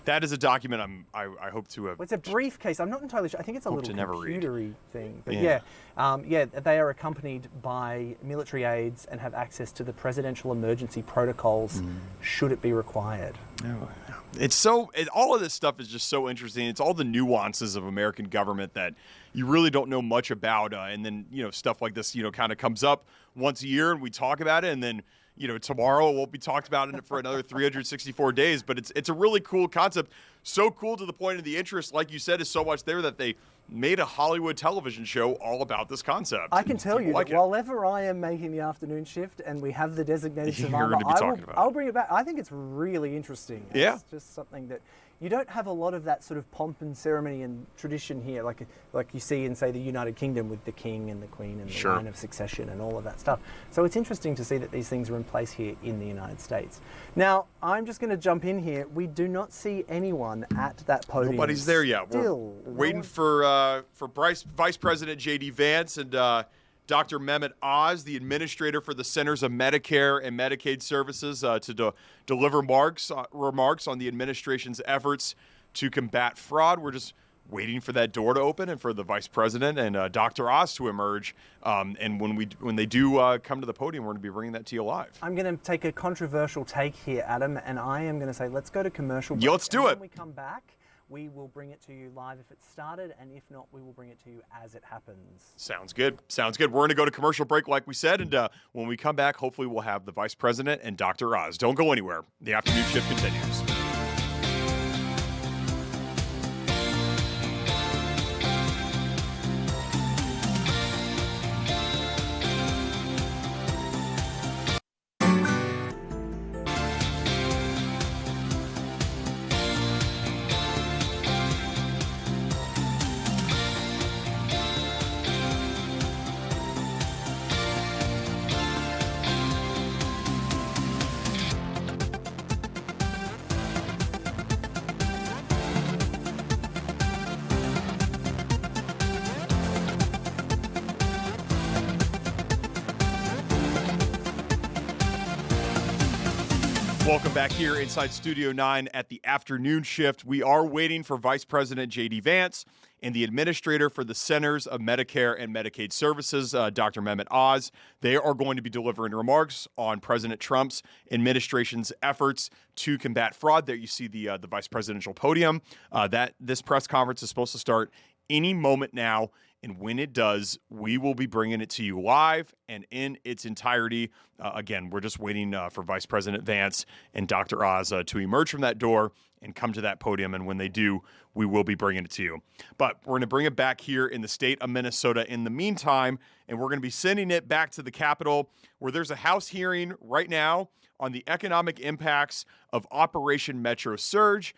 That is a document I hope to have. Well, it's a briefcase. I'm not entirely sure. I think it's a little computery thing. But yeah, they are accompanied by military aides and have access to the presidential emergency protocols should it be required. All of this stuff is just so interesting. It's all the nuances of American government that you really don't know much about. And then, stuff like this, kind of comes up once a year and we talk about it, and then tomorrow it won't be talked about for another 364 days, but it's a really cool concept. So cool to the point of the interest, like you said, is so much there that they made a Hollywood television show all about this concept. I can tell you that while ever I am making the afternoon shift and we have the designated survivor, I'll bring it back. I think it's really interesting. It's just something that you don't have a lot of that sort of pomp and ceremony and tradition here, like you see in, say, the United Kingdom with the king and the queen and the line of succession and all of that stuff. So it's interesting to see that these things are in place here in the United States. Now, I'm just going to jump in here. We do not see anyone at that podium. Nobody's there yet. We're waiting for Vice President J.D. Vance and Dr. Mehmet Oz, the administrator for the Centers of Medicare and Medicaid Services, to deliver remarks on the administration's efforts to combat fraud. We're just waiting for that door to open and for the vice president and Dr. Oz to emerge. And when they do come to the podium, we're going to be bringing that to you live. I'm going to take a controversial take here, Adam, and I am going to say let's go to commercial break. Yeah, let's do it. When we come back, we will bring it to you live if it's started, and if not, we will bring it to you as it happens. Sounds good. Sounds good. We're going to go to commercial break like we said, and when we come back, hopefully we'll have the vice president and Dr. Oz. Don't go anywhere. The afternoon shift continues. Welcome back here inside Studio 9 at the afternoon shift. We are waiting for Vice President J.D. Vance and the Administrator for the Centers of Medicare and Medicaid Services, Dr. Mehmet Oz. They are going to be delivering remarks on President Trump's administration's efforts to combat fraud. There you see the vice presidential podium. This press conference is supposed to start any moment now. And when it does, we will be bringing it to you live and in its entirety. Again, we're just waiting for Vice President Vance and Dr. Oz to emerge from that door and come to that podium. And when they do, we will be bringing it to you. But we're going to bring it back here in the state of Minnesota in the meantime, and we're going to be sending it back to the Capitol, where there's a House hearing right now on the economic impacts of Operation Metro Surge.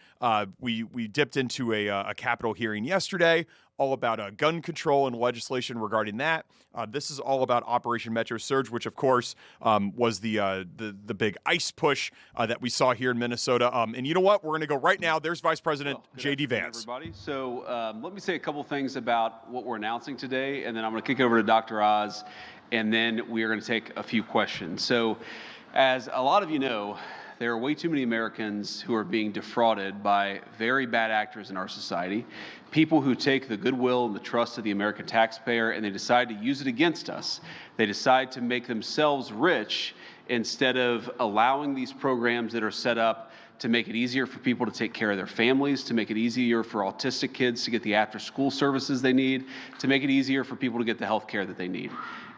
We dipped into a Capitol hearing yesterday, all about gun control and legislation regarding that. This is all about Operation Metro Surge, which of course was the big ICE push that we saw here in Minnesota. And you know what? We're going to go right now. There's Vice President J.D. Vance. Everybody. So let me say a couple things about what we're announcing today, and then I'm going to kick it over to Dr. Oz, and then we are going to take a few questions. So as a lot of you know, there are way too many Americans who are being defrauded by very bad actors in our society, people who take the goodwill and the trust of the American taxpayer and they decide to use it against us. They decide to make themselves rich instead of allowing these programs that are set up to make it easier for people to take care of their families, to make it easier for autistic kids to get the after-school services they need, to make it easier for people to get the health care that they need.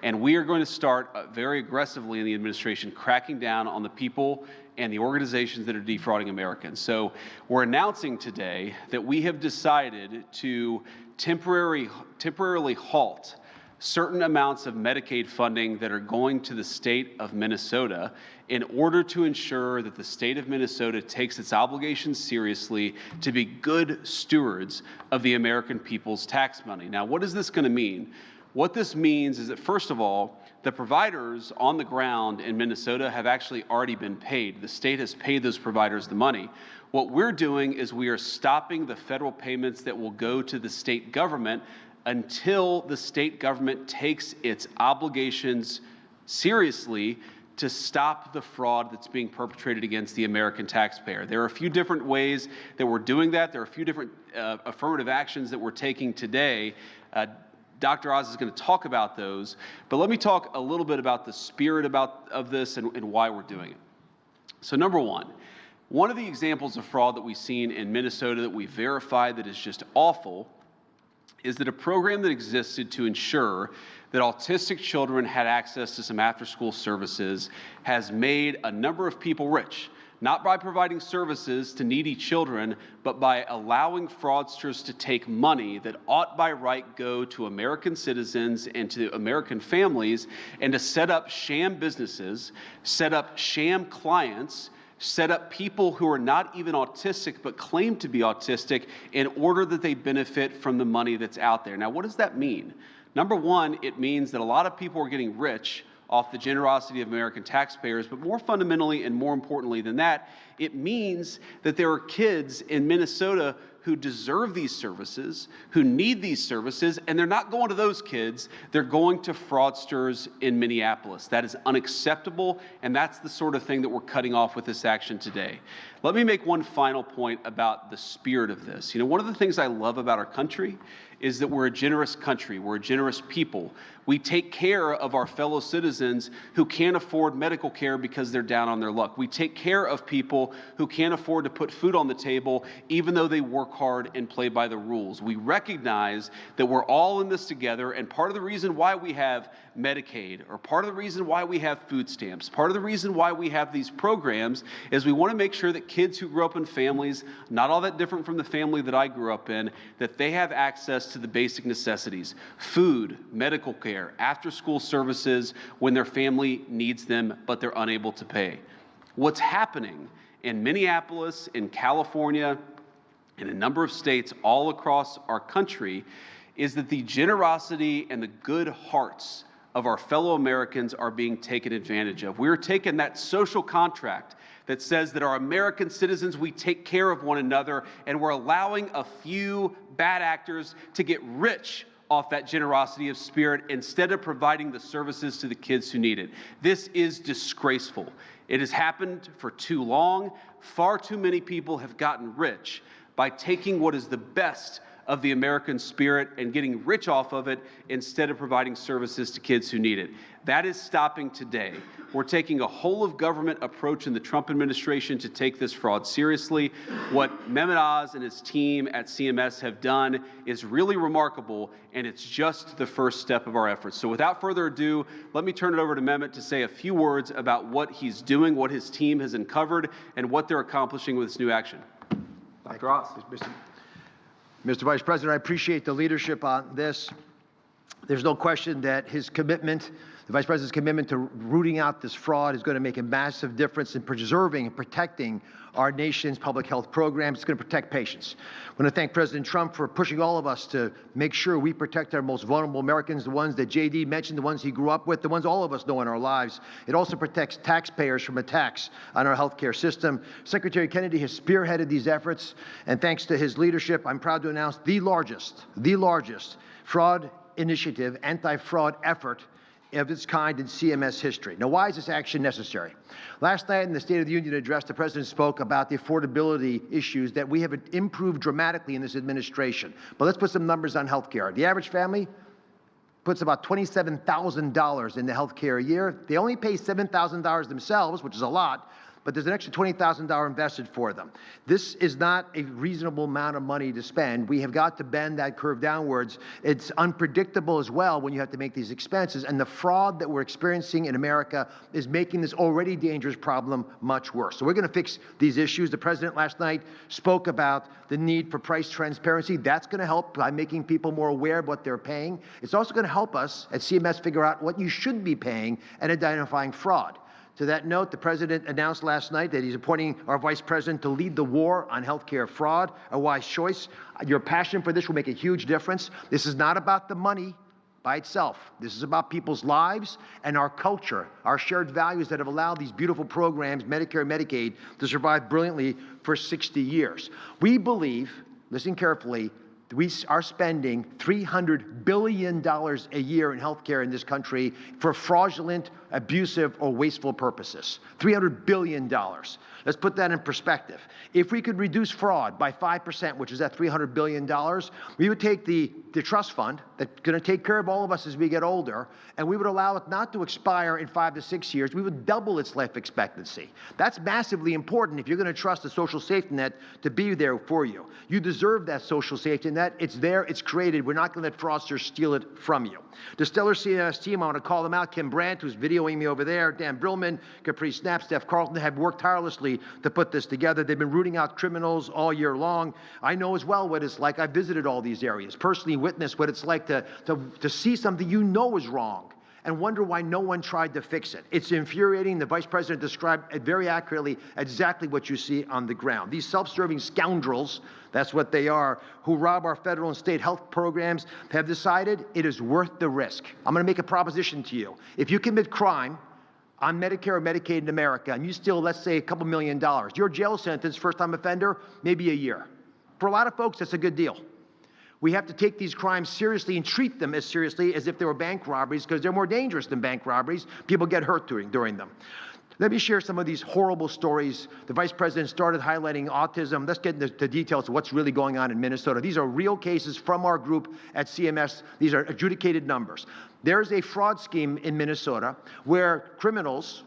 And we are going to start very aggressively in the administration cracking down on the people and the organizations that are defrauding Americans. So we're announcing today that we have decided to temporarily halt certain amounts of Medicaid funding that are going to the state of Minnesota in order to ensure that the state of Minnesota takes its obligations seriously to be good stewards of the American people's tax money. Now, what is this going to mean? What this means is that, first of all, the providers on the ground in Minnesota have actually already been paid. The state has paid those providers the money. What we're doing is we are stopping the federal payments that will go to the state government until the state government takes its obligations seriously to stop the fraud that's being perpetrated against the American taxpayer. There are a few different ways that we're doing that. There are a few different affirmative actions that we're taking today. Dr. Oz is going to talk about those, but let me talk a little bit about the spirit of this and why we're doing it. So number one of the examples of fraud that we've seen in Minnesota that we verified that is just awful is that a program that existed to ensure that autistic children had access to some after-school services has made a number of people rich, not by providing services to needy children, but by allowing fraudsters to take money that ought by right go to American citizens and to American families and to set up sham businesses, set up sham clients, set up people who are not even autistic but claim to be autistic in order that they benefit from the money that's out there. Now, what does that mean? Number one, it means that a lot of people are getting rich off the generosity of American taxpayers, but more fundamentally and more importantly than that, it means that there are kids in Minnesota who deserve these services, who need these services, and they're not going to those kids, they're going to fraudsters in Minneapolis. That is unacceptable, and that's the sort of thing that we're cutting off with this action today. Let me make one final point about the spirit of this. You know, one of the things I love about our country is that we're a generous country, we're a generous people. We take care of our fellow citizens who can't afford medical care because they're down on their luck. We take care of people who can't afford to put food on the table even though they work hard and play by the rules. We recognize that we're all in this together, and part of the reason why we have Medicaid, or part of the reason why we have food stamps, part of the reason why we have these programs is we want to make sure that kids who grow up in families not all that different from the family that I grew up in, that they have access to the basic necessities: food, medical care, after-school services when their family needs them but they're unable to pay. What's happening in Minneapolis, in California, in a number of states all across our country is that the generosity and the good hearts of our fellow Americans are being taken advantage of. We're taking that social contract that says that our American citizens, we take care of one another, and we're allowing a few bad actors to get rich off that generosity of spirit instead of providing the services to the kids who need it. This is disgraceful. It has happened for too long. Far too many people have gotten rich by taking what is the best of the American spirit and getting rich off of it instead of providing services to kids who need it. That is stopping today. We're taking a whole-of-government approach in the Trump administration to take this fraud seriously. What Mehmet Oz and his team at CMS have done is really remarkable, and it's just the first step of our efforts. So without further ado, let me turn it over to Mehmet to say a few words about what he's doing, what his team has uncovered, and what they're accomplishing with this new action. Dr. Oz. Mr. Vice President, I appreciate the leadership on this. There's no question that his commitment, the Vice President's commitment to rooting out this fraud is going to make a massive difference in preserving and protecting our nation's public health programs. It's going to protect patients. I want to thank President Trump for pushing all of us to make sure we protect our most vulnerable Americans, the ones that J.D. mentioned, the ones he grew up with, the ones all of us know in our lives. It also protects taxpayers from attacks on our healthcare system. Secretary Kennedy has spearheaded these efforts, and thanks to his leadership, I'm proud to announce the largest fraud initiative, anti-fraud effort of its kind in CMS history. Now, why is this action necessary? Last night in the State of the Union address, the President spoke about the affordability issues that we have improved dramatically in this administration. But let's put some numbers on health care. The average family puts about $27,000 into health care a year. They only pay $7,000 themselves, which is a lot, but there's an extra $20,000 invested for them. This is not a reasonable amount of money to spend. We have got to bend that curve downwards. It's unpredictable as well when you have to make these expenses, and the fraud that we're experiencing in America is making this already dangerous problem much worse. So we're going to fix these issues. The President last night spoke about the need for price transparency. That's going to help by making people more aware of what they're paying. It's also going to help us at CMS figure out what you should be paying and identifying fraud. To that note, the President announced last night that he's appointing our Vice President to lead the war on healthcare fraud, a wise choice. Your passion for this will make a huge difference. This is not about the money by itself. This is about people's lives and our culture, our shared values that have allowed these beautiful programs, Medicare and Medicaid, to survive brilliantly for 60 years. We believe, listen carefully, we are spending $300 billion a year in healthcare in this country for fraudulent, abusive, or wasteful purposes. $300 billion. Let's put that in perspective. If we could reduce fraud by 5%, which is at $300 billion, we would take the trust fund that's going to take care of all of us as we get older, and we would allow it not to expire in 5 to 6 years. We would double its life expectancy. That's massively important if you're going to trust a social safety net to be there for you. You deserve that social safety net. It's there. It's created. We're not going to let fraudsters steal it from you. The stellar CMS team, I want to call them out. Kim Brandt, who's videoing me over there, Dan Brillman, Capri Snap, Steph Carlton, have worked tirelessly to put this together. They've been rooting out criminals all year long. I know as well what it's like. I visited all these areas, personally witnessed what it's like to see something you know is wrong and wonder why no one tried to fix it. It's infuriating. The Vice President described very accurately exactly what you see on the ground. These self-serving scoundrels, that's what they are, who rob our federal and state health programs, have decided it is worth the risk. I'm going to make a proposition to you. If you commit crime on Medicare or Medicaid in America and you steal, let's say, a couple $1 million, your jail sentence, first-time offender, maybe a year. For a lot of folks, that's a good deal. We have to take these crimes seriously and treat them as seriously as if they were bank robberies, because they're more dangerous than bank robberies. People get hurt during them. Let me share some of these horrible stories. The Vice President started highlighting autism. Let's get into the details of what's really going on in Minnesota. These are real cases from our group at CMS. These are adjudicated numbers. There's a fraud scheme in Minnesota where criminals,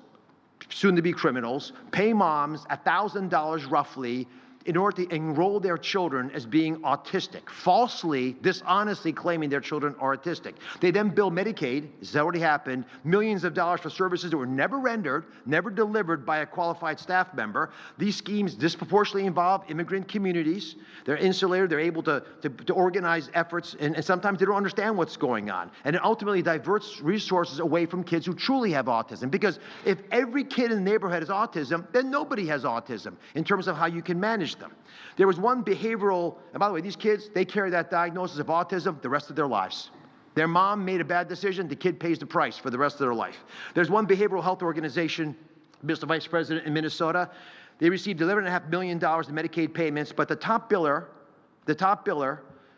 soon-to-be criminals, pay moms $1,000 roughly in order to enroll their children as being autistic, falsely, dishonestly claiming their children are autistic. They then bill Medicaid, this has already happened, millions of dollars for services that were never rendered, never delivered by a qualified staff member. These schemes disproportionately involve immigrant communities. They're insulated, they're able to organize efforts, and sometimes they don't understand what's going on. And it ultimately diverts resources away from kids who truly have autism. Because if every kid in the neighborhood has autism, then nobody has autism in terms of how you can manage them. There was one behavioral, and by the way, these kids, they carry that diagnosis of autism the rest of their lives. Their mom made a bad decision, the kid pays the price for the rest of their life. There's one behavioral health organization, Mr. Vice President, in Minnesota. They received $11.5 million in Medicaid payments, but the top biller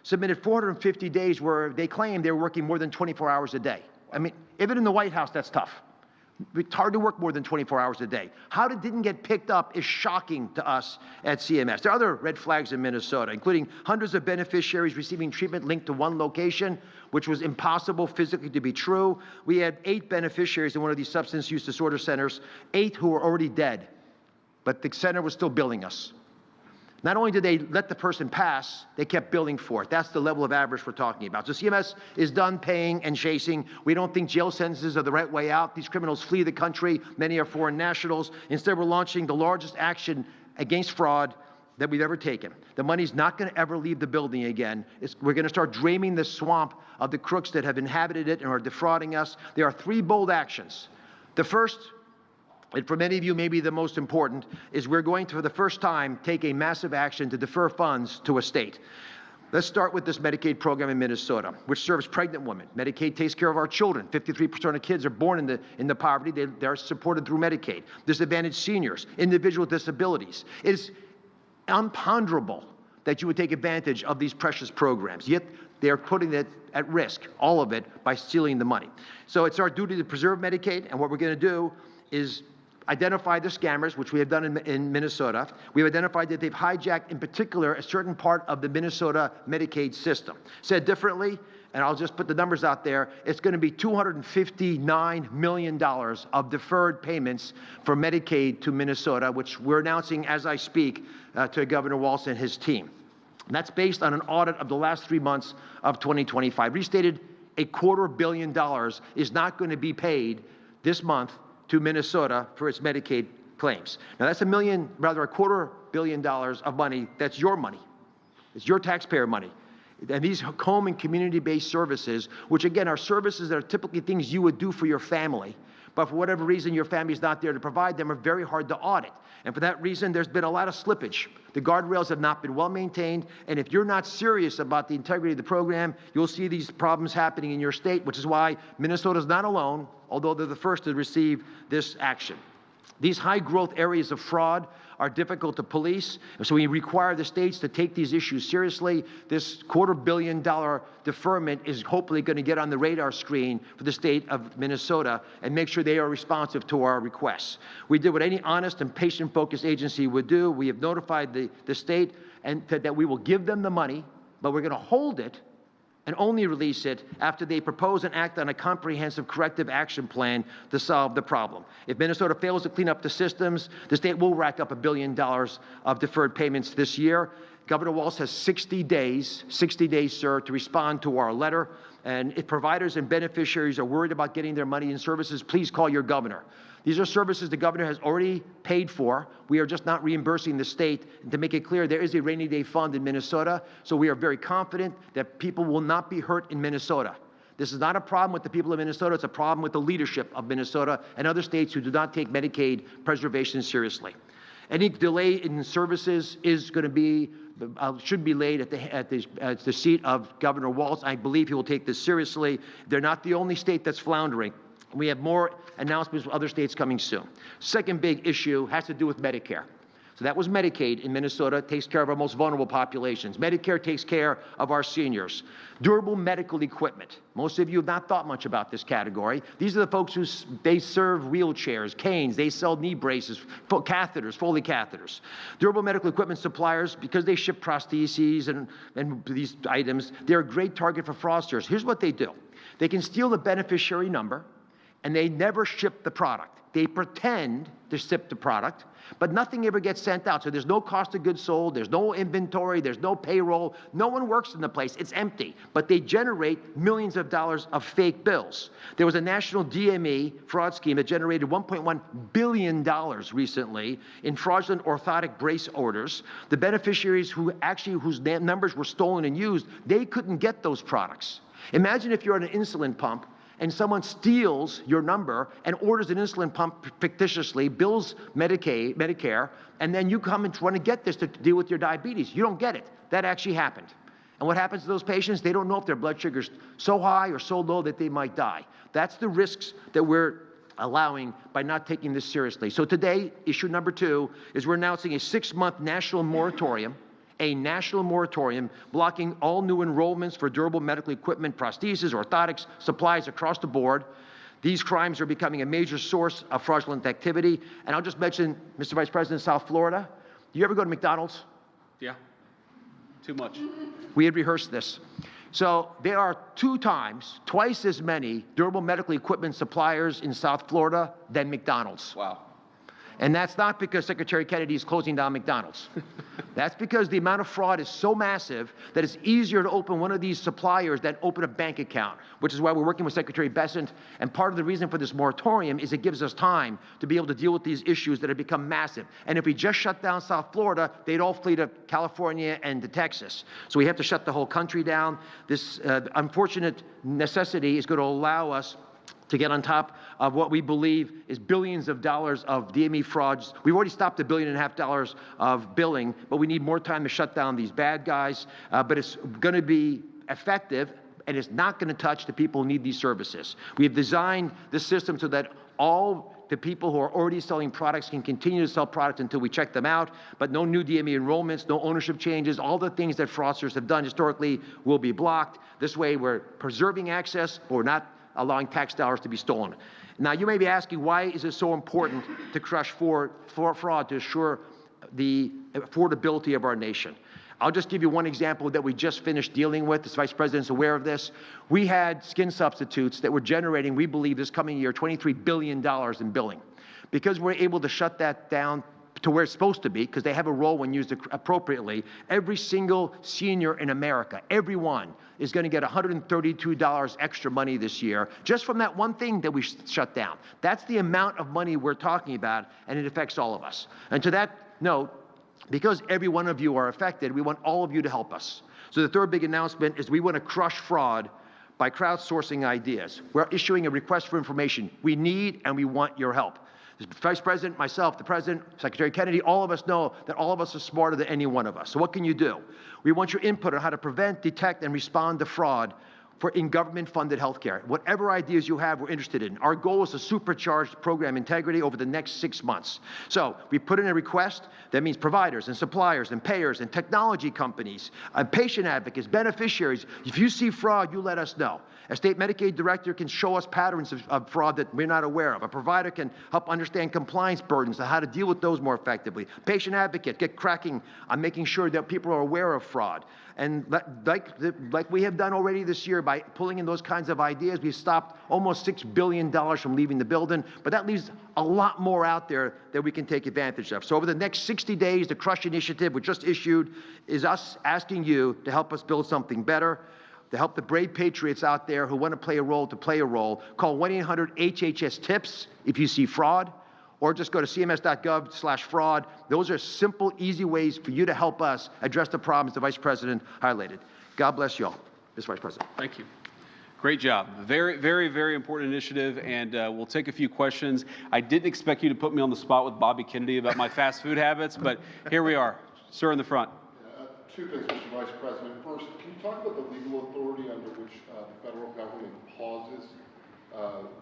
submitted 450 days where they claimed they were working more than 24 hours a day. I mean, even in the White House, that's tough. It's hard to work more than 24 hours a day. How it didn't get picked up is shocking to us at CMS. There are other red flags in Minnesota, including hundreds of beneficiaries receiving treatment linked to one location, which was impossible physically to be true. We had 8 beneficiaries in one of these substance use disorder centers, 8 who were already dead, but the center was still billing us. Not only did they let the person pass, they kept billing for it. That's the level of avarice we're talking about. So CMS is done paying and chasing. We don't think jail sentences are the right way out. These criminals flee the country. Many are foreign nationals. Instead, we're launching the largest action against fraud that we've ever taken. The money's not going to ever leave the building again. We're going to start draining the swamp of the crooks that have inhabited it and are defrauding us. There are 3 bold actions. The first, and for many of you, maybe the most important, is we're going to, for the first time, take a massive action to defer funds to a state. Let's start with this Medicaid program in Minnesota, which serves pregnant women. Medicaid takes care of our children. 53% of kids are born in the poverty. They're supported through Medicaid. Disadvantaged seniors, individual disabilities. It is imponderable that you would take advantage of these precious programs. Yet they're putting it at risk, all of it, by stealing the money. So it's our duty to preserve Medicaid, and what we're going to do is identify the scammers, which we have done in Minnesota. We've identified that they've hijacked, in particular, a certain part of the Minnesota Medicaid system. Said differently, and I'll just put the numbers out there, it's going to be $259 million of deferred payments for Medicaid to Minnesota, which we're announcing as I speak to Governor Walz and his team. And that's based on an audit of the last 3 months of 2025. Restated, $250 million is not going to be paid this month to Minnesota for its Medicaid claims. Now that's $250 million of money. That's your money. It's your taxpayer money. And these home and community-based services, which again are services that are typically things you would do for your family, but for whatever reason your family's not there to provide them, are very hard to audit. And for that reason, there's been a lot of slippage. The guardrails have not been well maintained, and if you're not serious about the integrity of the program, you'll see these problems happening in your state, which is why Minnesota's not alone, although they're the first to receive this action. These high-growth areas of fraud are difficult to police, and so we require the states to take these issues seriously. This $250 million deferment is hopefully going to get on the radar screen for the state of Minnesota and make sure they are responsive to our requests. We did what any honest and patient-focused agency would do. We have notified the state and that we will give them the money, but we're going to hold it and only release it after they propose and act on a comprehensive corrective action plan to solve the problem. If Minnesota fails to clean up the systems, the state will rack up $1 billion of deferred payments this year. Governor Walz has 60 days, sir, to respond to our letter. And if providers and beneficiaries are worried about getting their money and services, please call your governor. These are services the governor has already paid for. We are just not reimbursing the state. And to make it clear, there is a rainy day fund in Minnesota, so we are very confident that people will not be hurt in Minnesota. This is not a problem with the people of Minnesota. It's a problem with the leadership of Minnesota and other states who do not take Medicaid preservation seriously. Any delay in services is going to be should be laid at the seat of Governor Walz. I believe he will take this seriously. They're not the only state that's floundering. We have more announcements from other states coming soon. Second big issue has to do with Medicare. So that was Medicaid in Minnesota, takes care of our most vulnerable populations. Medicare takes care of our seniors. Durable medical equipment. Most of you have not thought much about this category. These are the folks who they serve wheelchairs, canes, they sell knee braces, catheters, Foley catheters. Durable medical equipment suppliers, because they ship prostheses and these items, they're a great target for fraudsters. Here's what they do. They can steal the beneficiary number, and they never ship the product. They pretend to ship the product, but nothing ever gets sent out. So there's no cost of goods sold, there's no inventory, there's no payroll, no one works in the place, it's empty. But they generate millions of dollars of fake bills. There was a national DME fraud scheme that generated $1.1 billion recently in fraudulent orthotic brace orders. The beneficiaries whose numbers were stolen and used, they couldn't get those products. Imagine if you're on an insulin pump and someone steals your number and orders an insulin pump fictitiously, bills Medicare, and then you come and want to get this to deal with your diabetes. You don't get it. That actually happened. And what happens to those patients? They don't know if their blood sugar's so high or so low that they might die. That's the risks that we're allowing by not taking this seriously. So today, issue number 2 is we're announcing a 6-month national moratorium blocking all new enrollments for durable medical equipment, prostheses, orthotics, supplies across the board. These crimes are becoming a major source of fraudulent activity. And I'll just mention, Mr. Vice President, South Florida. Do you ever go to McDonald's? Yeah, too much. We had rehearsed this. So there are twice as many durable medical equipment suppliers in South Florida than McDonald's. Wow. And that's not because Secretary Kennedy is closing down McDonald's. That's because the amount of fraud is so massive that it's easier to open one of these suppliers than open a bank account, which is why we're working with Secretary Bessent. And part of the reason for this moratorium is it gives us time to be able to deal with these issues that have become massive. And if we just shut down South Florida, they'd all flee to California and to Texas. So we have to shut the whole country down. This unfortunate necessity is going to allow us to get on top of what we believe is billions of dollars of DME frauds. We've already stopped $1.5 billion of billing, but we need more time to shut down these bad guys. But it's going to be effective, and it's not going to touch the people who need these services. We have designed the system so that all the people who are already selling products can continue to sell products until we check them out, but no new DME enrollments, no ownership changes, all the things that fraudsters have done historically will be blocked. This way we're preserving access, but we're not allowing tax dollars to be stolen. Now, you may be asking, why is it so important to crush fraud to assure the affordability of our nation? I'll just give you one example that we just finished dealing with. The Vice President's aware of this. We had skin substitutes that were generating, we believe this coming year, $23 billion in billing. Because we're able to shut that down to where it's supposed to be, because they have a role when used appropriately, every single senior in America, everyone, is going to get $132 extra money this year, just from that one thing that we shut down. That's the amount of money we're talking about, and it affects all of us. And to that note, because every one of you are affected, we want all of you to help us. So the third big announcement is we want to crush fraud by crowdsourcing ideas. We're issuing a request for information. We need and we want your help. The Vice President, myself, the President, Secretary Kennedy, all of us know that all of us are smarter than any one of us. So what can you do? We want your input on how to prevent, detect, and respond to fraud in government-funded healthcare. Whatever ideas you have, we're interested in. Our goal is to supercharge program integrity over the next 6 months. So we put in a request. That means providers and suppliers and payers and technology companies, patient advocates, beneficiaries. If you see fraud, you let us know. A state Medicaid director can show us patterns of fraud that we're not aware of. A provider can help understand compliance burdens and how to deal with those more effectively. Patient advocate, get cracking on making sure that people are aware of fraud. And like we have done already this year by pulling in those kinds of ideas, we've stopped almost $6 billion from leaving the building, but that leaves a lot more out there that we can take advantage of. So over the next 60 days, the Crush Initiative we just issued is us asking you to help us build something better, to help the brave patriots out there who want to play a role to play a role. Call 1-800-HHS-TIPS if you see fraud, or just go to cms.gov/fraud. Those are simple, easy ways for you to help us address the problems the Vice President highlighted. God bless you all, Mr. Vice President. Thank you. Great job. Very, very, very important initiative, and we'll take a few questions. I didn't expect you to put me on the spot with Bobby Kennedy about my fast food habits, but here we are. Sir in the front. Two things, Mr. Vice President. First, can you talk about the legal authority under which the federal government pauses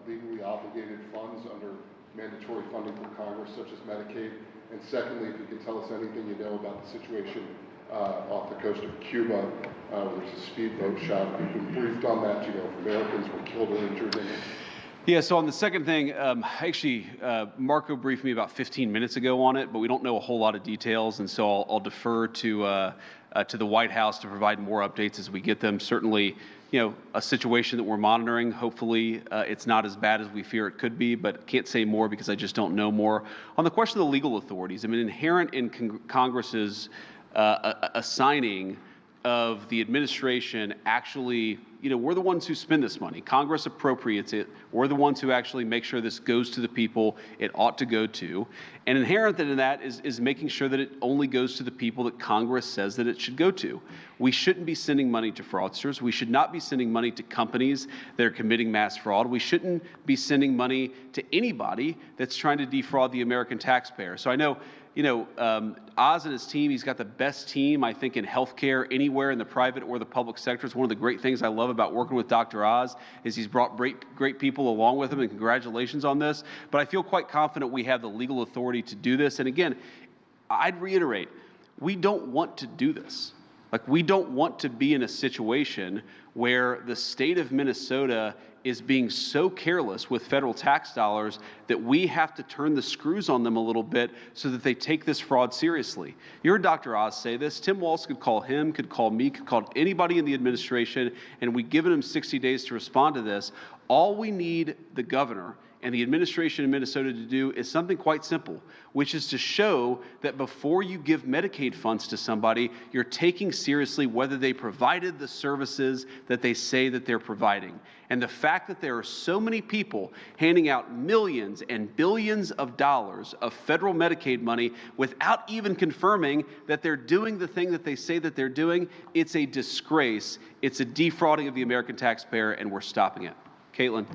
legally obligated funds under mandatory funding from Congress, such as Medicaid? And secondly, if you can tell us anything you know about the situation off the coast of Cuba, where there's a speedboat shot. If you've been briefed on that, you know, if Americans were killed or injured in it. Yeah, so on the second thing, actually, Marco briefed me about 15 minutes ago on it, but we don't know a whole lot of details, and so I'll defer to the White House to provide more updates as we get them. Certainly, you know, a situation that we're monitoring. Hopefully, it's not as bad as we fear it could be, but can't say more because I just don't know more. On the question of the legal authorities, I mean, inherent in Congress's assigning of the administration actually, you know, we're the ones who spend this money. Congress appropriates it. We're the ones who actually make sure this goes to the people it ought to go to. And inherent in that is making sure that it only goes to the people that Congress says that it should go to. We shouldn't be sending money to fraudsters. We should not be sending money to companies that are committing mass fraud. We shouldn't be sending money to anybody that's trying to defraud the American taxpayer. So I know, you know, Oz and his team, he's got the best team, I think, in healthcare anywhere in the private or the public sector. It's one of the great things I love about working with Dr. Oz is he's brought great people along with him, and congratulations on this. But I feel quite confident we have the legal authority to do this. And again, I'd reiterate, we don't want to do this. Like, we don't want to be in a situation where the state of Minnesota is being so careless with federal tax dollars that we have to turn the screws on them a little bit so that they take this fraud seriously. You heard Dr. Oz say this. Tim Walz could call him, could call me, could call anybody in the administration, and we've given him 60 days to respond to this. All we need the governor and the administration in Minnesota to do is something quite simple, which is to show that before you give Medicaid funds to somebody, you're taking seriously whether they provided the services that they say that they're providing. And the fact that there are so many people handing out millions and billions of dollars of federal Medicaid money without even confirming that they're doing the thing that they say that they're doing, it's a disgrace. It's a defrauding of the American taxpayer, and we're stopping it. Caitlin.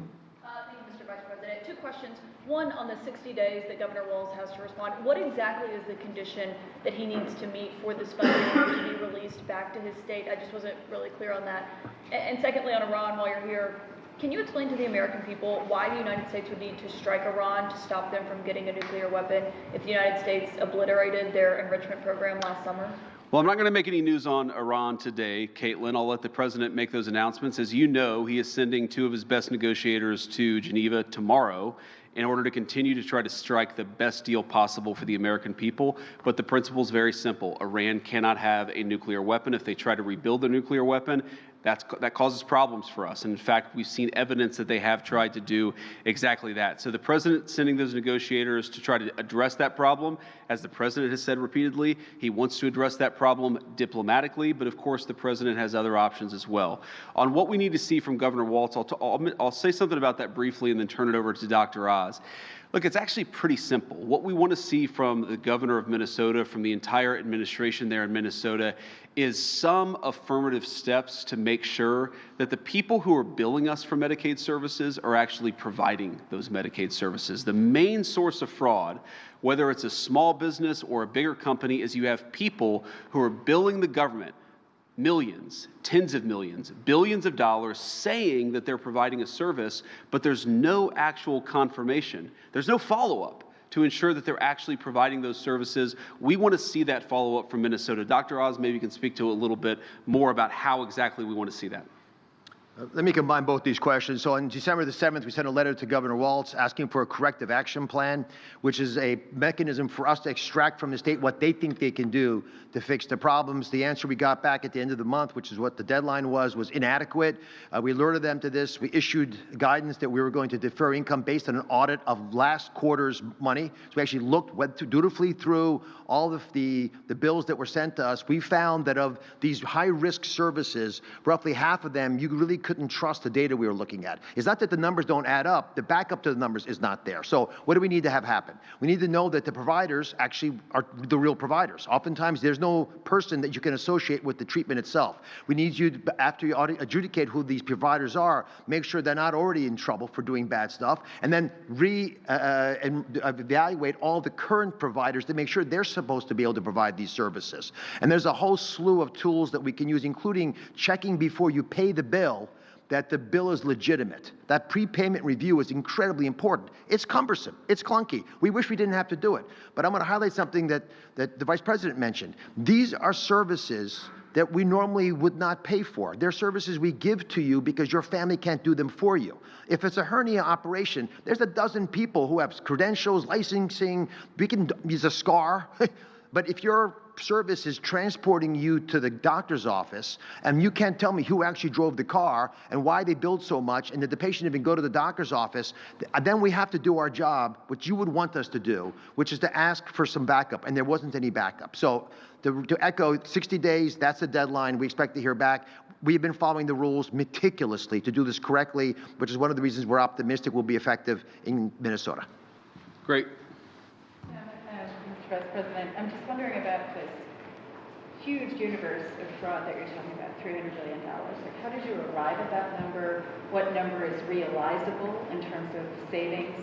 Two questions. One, on the 60 days that Governor Walz has to respond, what exactly is the condition that he needs to meet for this funding to be released back to his state? I just wasn't really clear on that. And secondly, on Iran, while you're here, can you explain to the American people why the United States would need to strike Iran to stop them from getting a nuclear weapon if the United States obliterated their enrichment program last summer? Well, I'm not going to make any news on Iran today, Caitlin. I'll let the president make those announcements. As you know, he is sending two of his best negotiators to Geneva tomorrow in order to continue to try to strike the best deal possible for the American people. But the principle is very simple. Iran cannot have a nuclear weapon. If they try to rebuild the nuclear weapon, that causes problems for us. And in fact, we've seen evidence that they have tried to do exactly that. So the president sending those negotiators to try to address that problem, as the president has said repeatedly, he wants to address that problem diplomatically, but of course the president has other options as well. On what we need to see from Governor Walz, I'll say something about that briefly and then turn it over to Dr. Oz. Look, it's actually pretty simple. What we want to see from the governor of Minnesota, from the entire administration there in Minnesota, is some affirmative steps to make sure that the people who are billing us for Medicaid services are actually providing those Medicaid services. The main source of fraud, whether it's a small business or a bigger company, is you have people who are billing the government millions, tens of millions, billions of dollars saying that they're providing a service, but there's no actual confirmation. There's no follow-up to ensure that they're actually providing those services. We want to see that follow-up from Minnesota. Dr. Oz, maybe you can speak to a little bit more about how exactly we want to see that. Let me combine both these questions. So on December the 7th, we sent a letter to Governor Walz asking for a corrective action plan, which is a mechanism for us to extract from the state what they think they can do to fix the problems. The answer we got back at the end of the month, which is what the deadline was inadequate. We alerted them to this. We issued guidance that we were going to defer income based on an audit of last quarter's money. So we actually went dutifully through all of the bills that were sent to us. We found that of these high-risk services, roughly half of them, you really couldn't trust the data we were looking at. It's not that the numbers don't add up. The backup to the numbers is not there. So what do we need to have happen? We need to know that the providers actually are the real providers. Oftentimes, there's no person that you can associate with the treatment itself. We need you, after you adjudicate who these providers are, make sure they're not already in trouble for doing bad stuff, and then evaluate all the current providers to make sure they're supposed to be able to provide these services. And there's a whole slew of tools that we can use, including checking before you pay the bill that the bill is legitimate. That prepayment review is incredibly important. It's cumbersome. It's clunky. We wish we didn't have to do it. But I'm going to highlight something that the Vice President mentioned. These are services that we normally would not pay for. They're services we give to you because your family can't do them for you. If it's a hernia operation, there's a dozen people who have credentials, licensing, we can use a scar. But if your service is transporting you to the doctor's office and you can't tell me who actually drove the car and why they billed so much and did the patient even go to the doctor's office, then we have to do our job, which you would want us to do, which is to ask for some backup, and there wasn't any backup. So to echo, 60 days, that's the deadline. We expect to hear back. We've been following the rules meticulously to do this correctly, which is one of the reasons we're optimistic we'll be effective in Minnesota. Great. Mr. Vice President, I'm just wondering about this huge universe of fraud that you're talking about, $300 billion. Like, how did you arrive at that number? What number is realizable in terms of savings?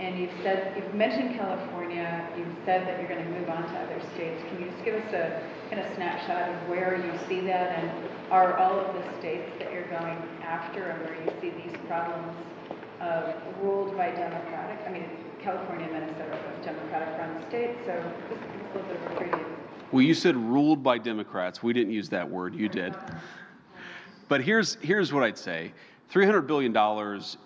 And you've mentioned California, you've said that you're going to move on to other states. Can you just give us a kind of snapshot of where you see that? And are all of the states that you're going after and where you see these problems ruled by Democratic? I mean, California and Minnesota are both Democratic-run states, so just a little bit of a preview. Well, you said ruled by Democrats. We didn't use that word. You did. But here's what I'd say. $300 billion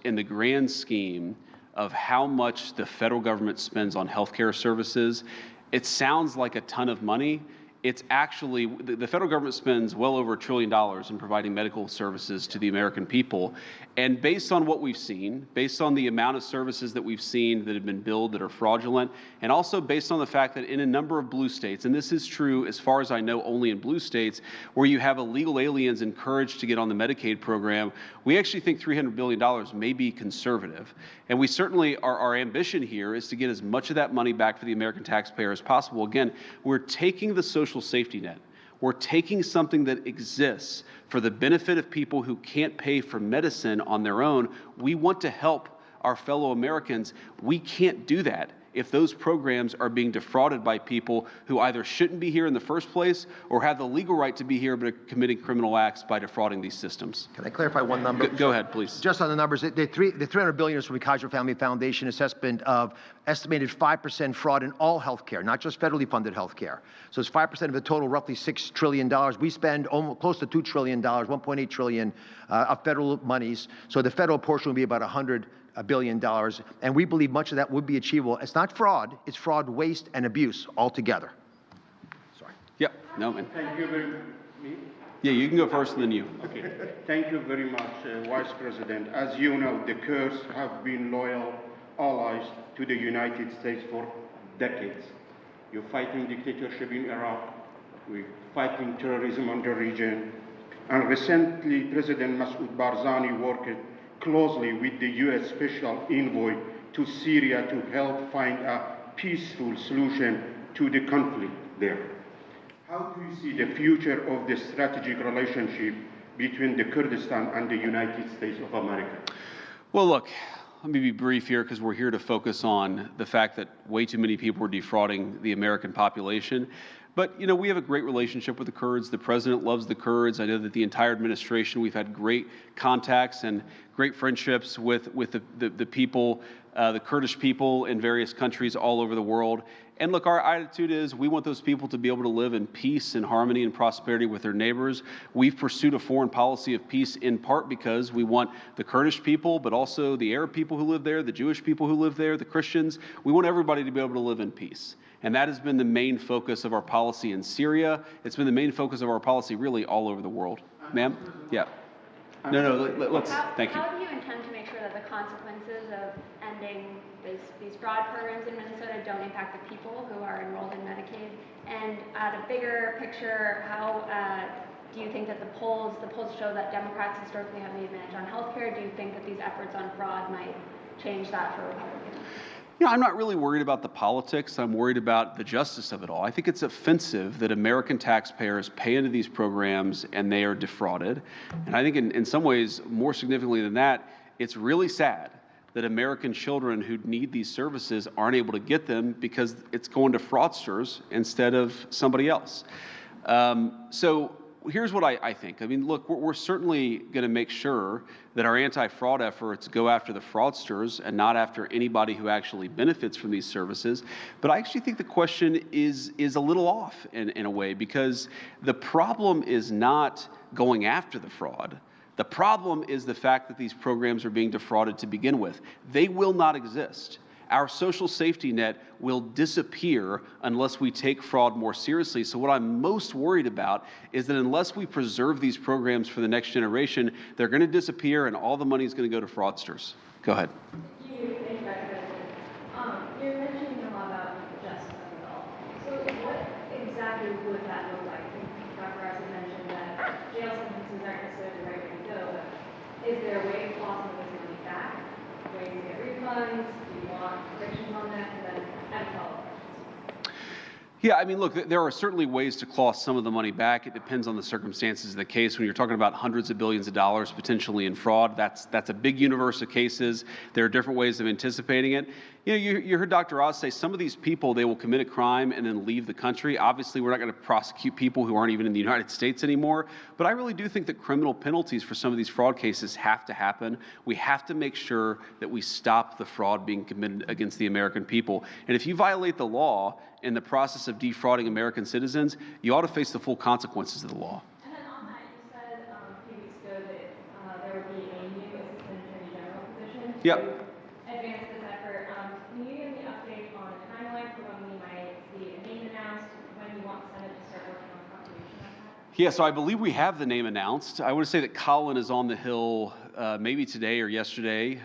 in the grand scheme of how much the federal government spends on healthcare services, it sounds like a ton of money. It's actually, the federal government spends well over $1 trillion in providing medical services to the American people. And based on what we've seen, based on the amount of services that we've seen that have been billed that are fraudulent, and also based on the fact that in a number of blue states, and this is true as far as I know only in blue states, where you have illegal aliens encouraged to get on the Medicaid program, we actually think $300 billion may be conservative. And we certainly, our ambition here is to get as much of that money back for the American taxpayer as possible. Again, we're taking the social safety net. We're taking something that exists for the benefit of people who can't pay for medicine on their own. We want to help our fellow Americans. We can't do that if those programs are being defrauded by people who either shouldn't be here in the first place or have the legal right to be here but are committing criminal acts by defrauding these systems. Can I clarify one number? Go ahead, please. Just on the numbers, the $300 billion is from the Kaiser Family Foundation assessment of estimated 5% fraud in all healthcare, not just federally funded healthcare. So it's 5% of the total, roughly $6 trillion. We spend almost close to $2 trillion, $1.8 trillion of federal monies. So the federal portion will be about $100 billion, and we believe much of that would be achievable. It's not fraud, it's fraud, waste, and abuse altogether. Sorry. Yep. No, man. Thank you very much. Yeah, you can go first and then you. Okay. Thank you very much, Vice President. As you know, the Kurds have been loyal allies to the United States for decades. You're fighting dictatorship in Iraq, we're fighting terrorism in the region, and recently President Masoud Barzani worked closely with the U.S. Special Envoy to Syria to help find a peaceful solution to the conflict there. How do you see the future of the strategic relationship between the Kurdistan and the United States of America? Well, look, let me be brief here because we're here to focus on the fact that way too many people are defrauding the American population. But, you know, we have a great relationship with the Kurds. The president loves the Kurds. I know that the entire administration, we've had great contacts and great friendships with the people, the Kurdish people in various countries all over the world. And look, our attitude is we want those people to be able to live in peace and harmony and prosperity with their neighbors. We've pursued a foreign policy of peace in part because we want the Kurdish people, but also the Arab people who live there, the Jewish people who live there, the Christians. We want everybody to be able to live in peace. And that has been the main focus of our policy in Syria. It's been the main focus of our policy really all over the world. Ma'am? Yeah. No, let's, thank you. How do you intend to make sure that the consequences of ending these fraud programs in Minnesota don't impact the people who are enrolled in Medicaid? And at a bigger picture, how do you think that the polls show that Democrats historically have the advantage on healthcare? Do you think that these efforts on fraud might change that for Republicans? You know, I'm not really worried about the politics. I'm worried about the justice of it all. I think it's offensive that American taxpayers pay into these programs and they are defrauded. And I think in some ways, more significantly than that, it's really sad that American children who need these services aren't able to get them because it's going to fraudsters instead of somebody else. So here's what I think. I mean, look, we're certainly going to make sure that our anti-fraud efforts go after the fraudsters and not after anybody who actually benefits from these services. But I actually think the question is a little off in a way, because the problem is not going after the fraud. The problem is the fact that these programs are being defrauded to begin with. They will not exist. Our social safety net will disappear unless we take fraud more seriously. So what I'm most worried about is that unless we preserve these programs for the next generation, they're going to disappear and all the money is going to go to fraudsters. Go ahead. Thank you, Dr. President. You're mentioning a lot about justice of it all. So what exactly would that look like? Dr. Ross had mentioned that jail sentences aren't necessarily the right way to go, but is there a way of clawing this money back? Ways to get refunds? Predictions on that, and then add follow-up. Yeah, I mean, look, there are certainly ways to claw some of the money back. It depends on the circumstances of the case. When you're talking about hundreds of billions of dollars potentially in fraud, that's a big universe of cases. There are different ways of anticipating it. You know, you heard Dr. Oz say some of these people, they will commit a crime and then leave the country. Obviously, we're not going to prosecute people who aren't even in the United States anymore. But I really do think that criminal penalties for some of these fraud cases have to happen. We have to make sure that we stop the fraud being committed against the American people. And if you violate the law in the process of defrauding American citizens, you ought to face the full consequences of the law. And then on that, you said a few weeks ago that there would be a new Assistant Attorney General position to advance this effort. Can you give me an update on the timeline for when we might see a name announced, when you want the Senate to start working on confirmation of that? Yeah, so I believe we have the name announced. I would say that Colin is on the Hill maybe today or yesterday.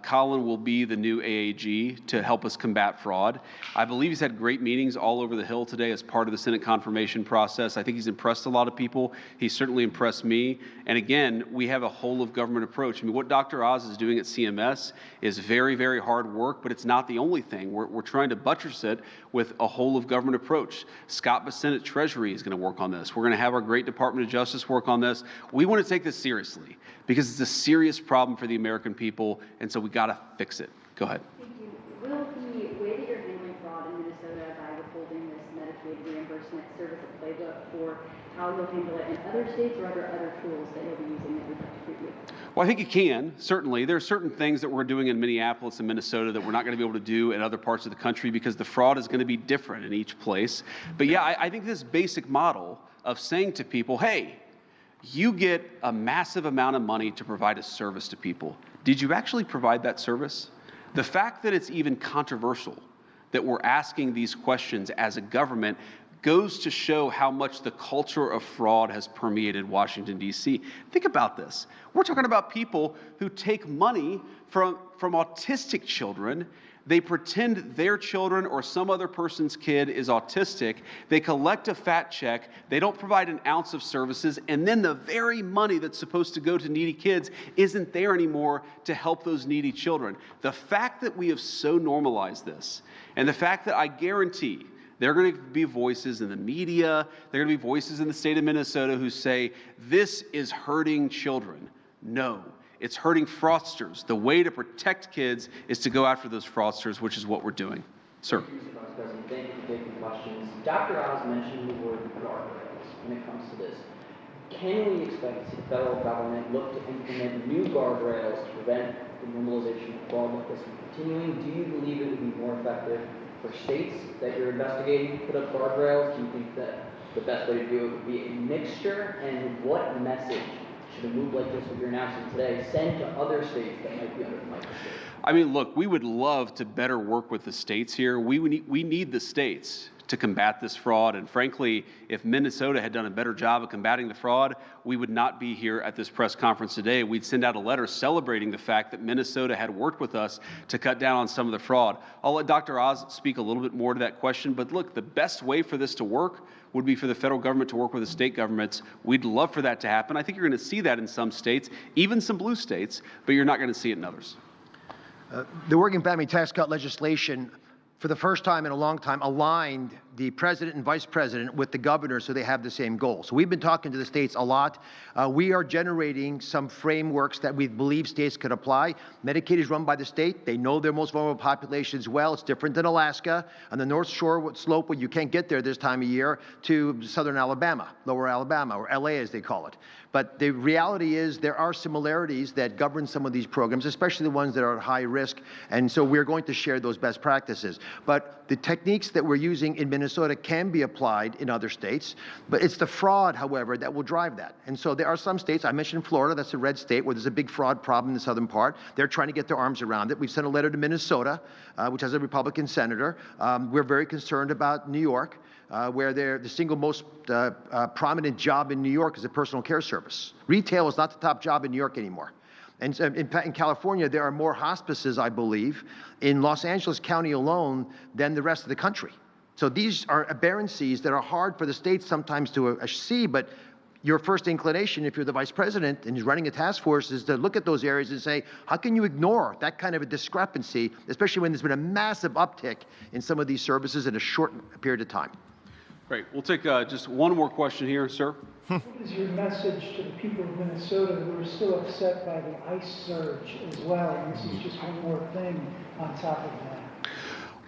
Colin will be the new AAG to help us combat fraud. I believe he's had great meetings all over the Hill today as part of the Senate confirmation process. I think he's impressed a lot of people. He's certainly impressed me. And again, we have a whole of government approach. I mean, what Dr. Oz is doing at CMS is very, very hard work, but it's not the only thing. We're trying to buttress it with a whole of government approach. Scott Bassett at Treasury is going to work on this. We're going to have our great Department of Justice work on this. We want to take this seriously because it's a serious problem for the American people, and so we got to fix it. Go ahead. Thank you. Will the way that you're handling fraud in Minnesota by withholding this Medicaid reimbursement serve as a playbook for how you'll handle it in other states, or are there other tools that you'll be using that would help to you? Well, I think it can, certainly. There are certain things that we're doing in Minneapolis and Minnesota that we're not going to be able to do in other parts of the country because the fraud is going to be different in each place. But yeah, I think this basic model of saying to people, hey, you get a massive amount of money to provide a service to people. Did you actually provide that service? The fact that it's even controversial that we're asking these questions as a government goes to show how much the culture of fraud has permeated Washington, D.C. Think about this. We're talking about people who take money from autistic children. They pretend their children or some other person's kid is autistic. They collect a fat check. They don't provide an ounce of services. And then the very money that's supposed to go to needy kids isn't there anymore to help those needy children. The fact that we have so normalized this, and the fact that I guarantee there are going to be voices in the media, there are going to be voices in the state of Minnesota who say, this is hurting children. No. It's hurting fraudsters. The way to protect kids is to go after those fraudsters, which is what we're doing. Sir. Thank you, Mr. Vice President. Thank you for taking questions. Dr. Oz mentioned the word guardrails when it comes to this. Can we expect the federal government look to implement new guardrails to prevent the normalization of fraud like this from continuing? Do you believe it would be more effective for states that you're investigating to put up guardrails? Do you think that the best way to do it would be a mixture? And what message should a move like this that you're announcing today send to other states that might be under the microscope? I mean, look, we would love to better work with the states here. We need the states to combat this fraud. And frankly, if Minnesota had done a better job of combating the fraud, we would not be here at this press conference today. We'd send out a letter celebrating the fact that Minnesota had worked with us to cut down on some of the fraud. I'll let Dr. Oz speak a little bit more to that question. But look, the best way for this to work would be for the federal government to work with the state governments. We'd love for that to happen. I think you're going to see that in some states, even some blue states, but you're not going to see it in others. The working family tax cut legislation, for the first time in a long time, aligned the president and vice president with the governor so they have the same goal. So we've been talking to the states a lot. We are generating some frameworks that we believe states could apply. Medicaid is run by the state. They know their most vulnerable populations well. It's different than Alaska on the North Shore slope where you can't get there this time of year to southern Alabama, lower Alabama, or LA as they call it. But the reality is there are similarities that govern some of these programs, especially the ones that are at high risk. And so we're going to share those best practices. But the techniques that we're using in Minnesota can be applied in other states. But it's the fraud, however, that will drive that. And so there are some states, I mentioned Florida, that's a red state, where there's a big fraud problem in the southern part. They're trying to get their arms around it. We've sent a letter to Minnesota, which has a Republican senator. We're very concerned about New York. Where the single most prominent job in New York is a personal care service. Retail is not the top job in New York anymore. And in California, there are more hospices, I believe, in Los Angeles County alone than the rest of the country. So these are aberrancies that are hard for the states sometimes to see, but your first inclination, if you're the vice president and he's running a task force, is to look at those areas and say, how can you ignore that kind of a discrepancy, especially when there's been a massive uptick in some of these services in a short period of time? Great. We'll take just one more question here, sir. What is your message to the people of Minnesota who are still upset by the ICE surge as well? And this is just one more thing on top of that.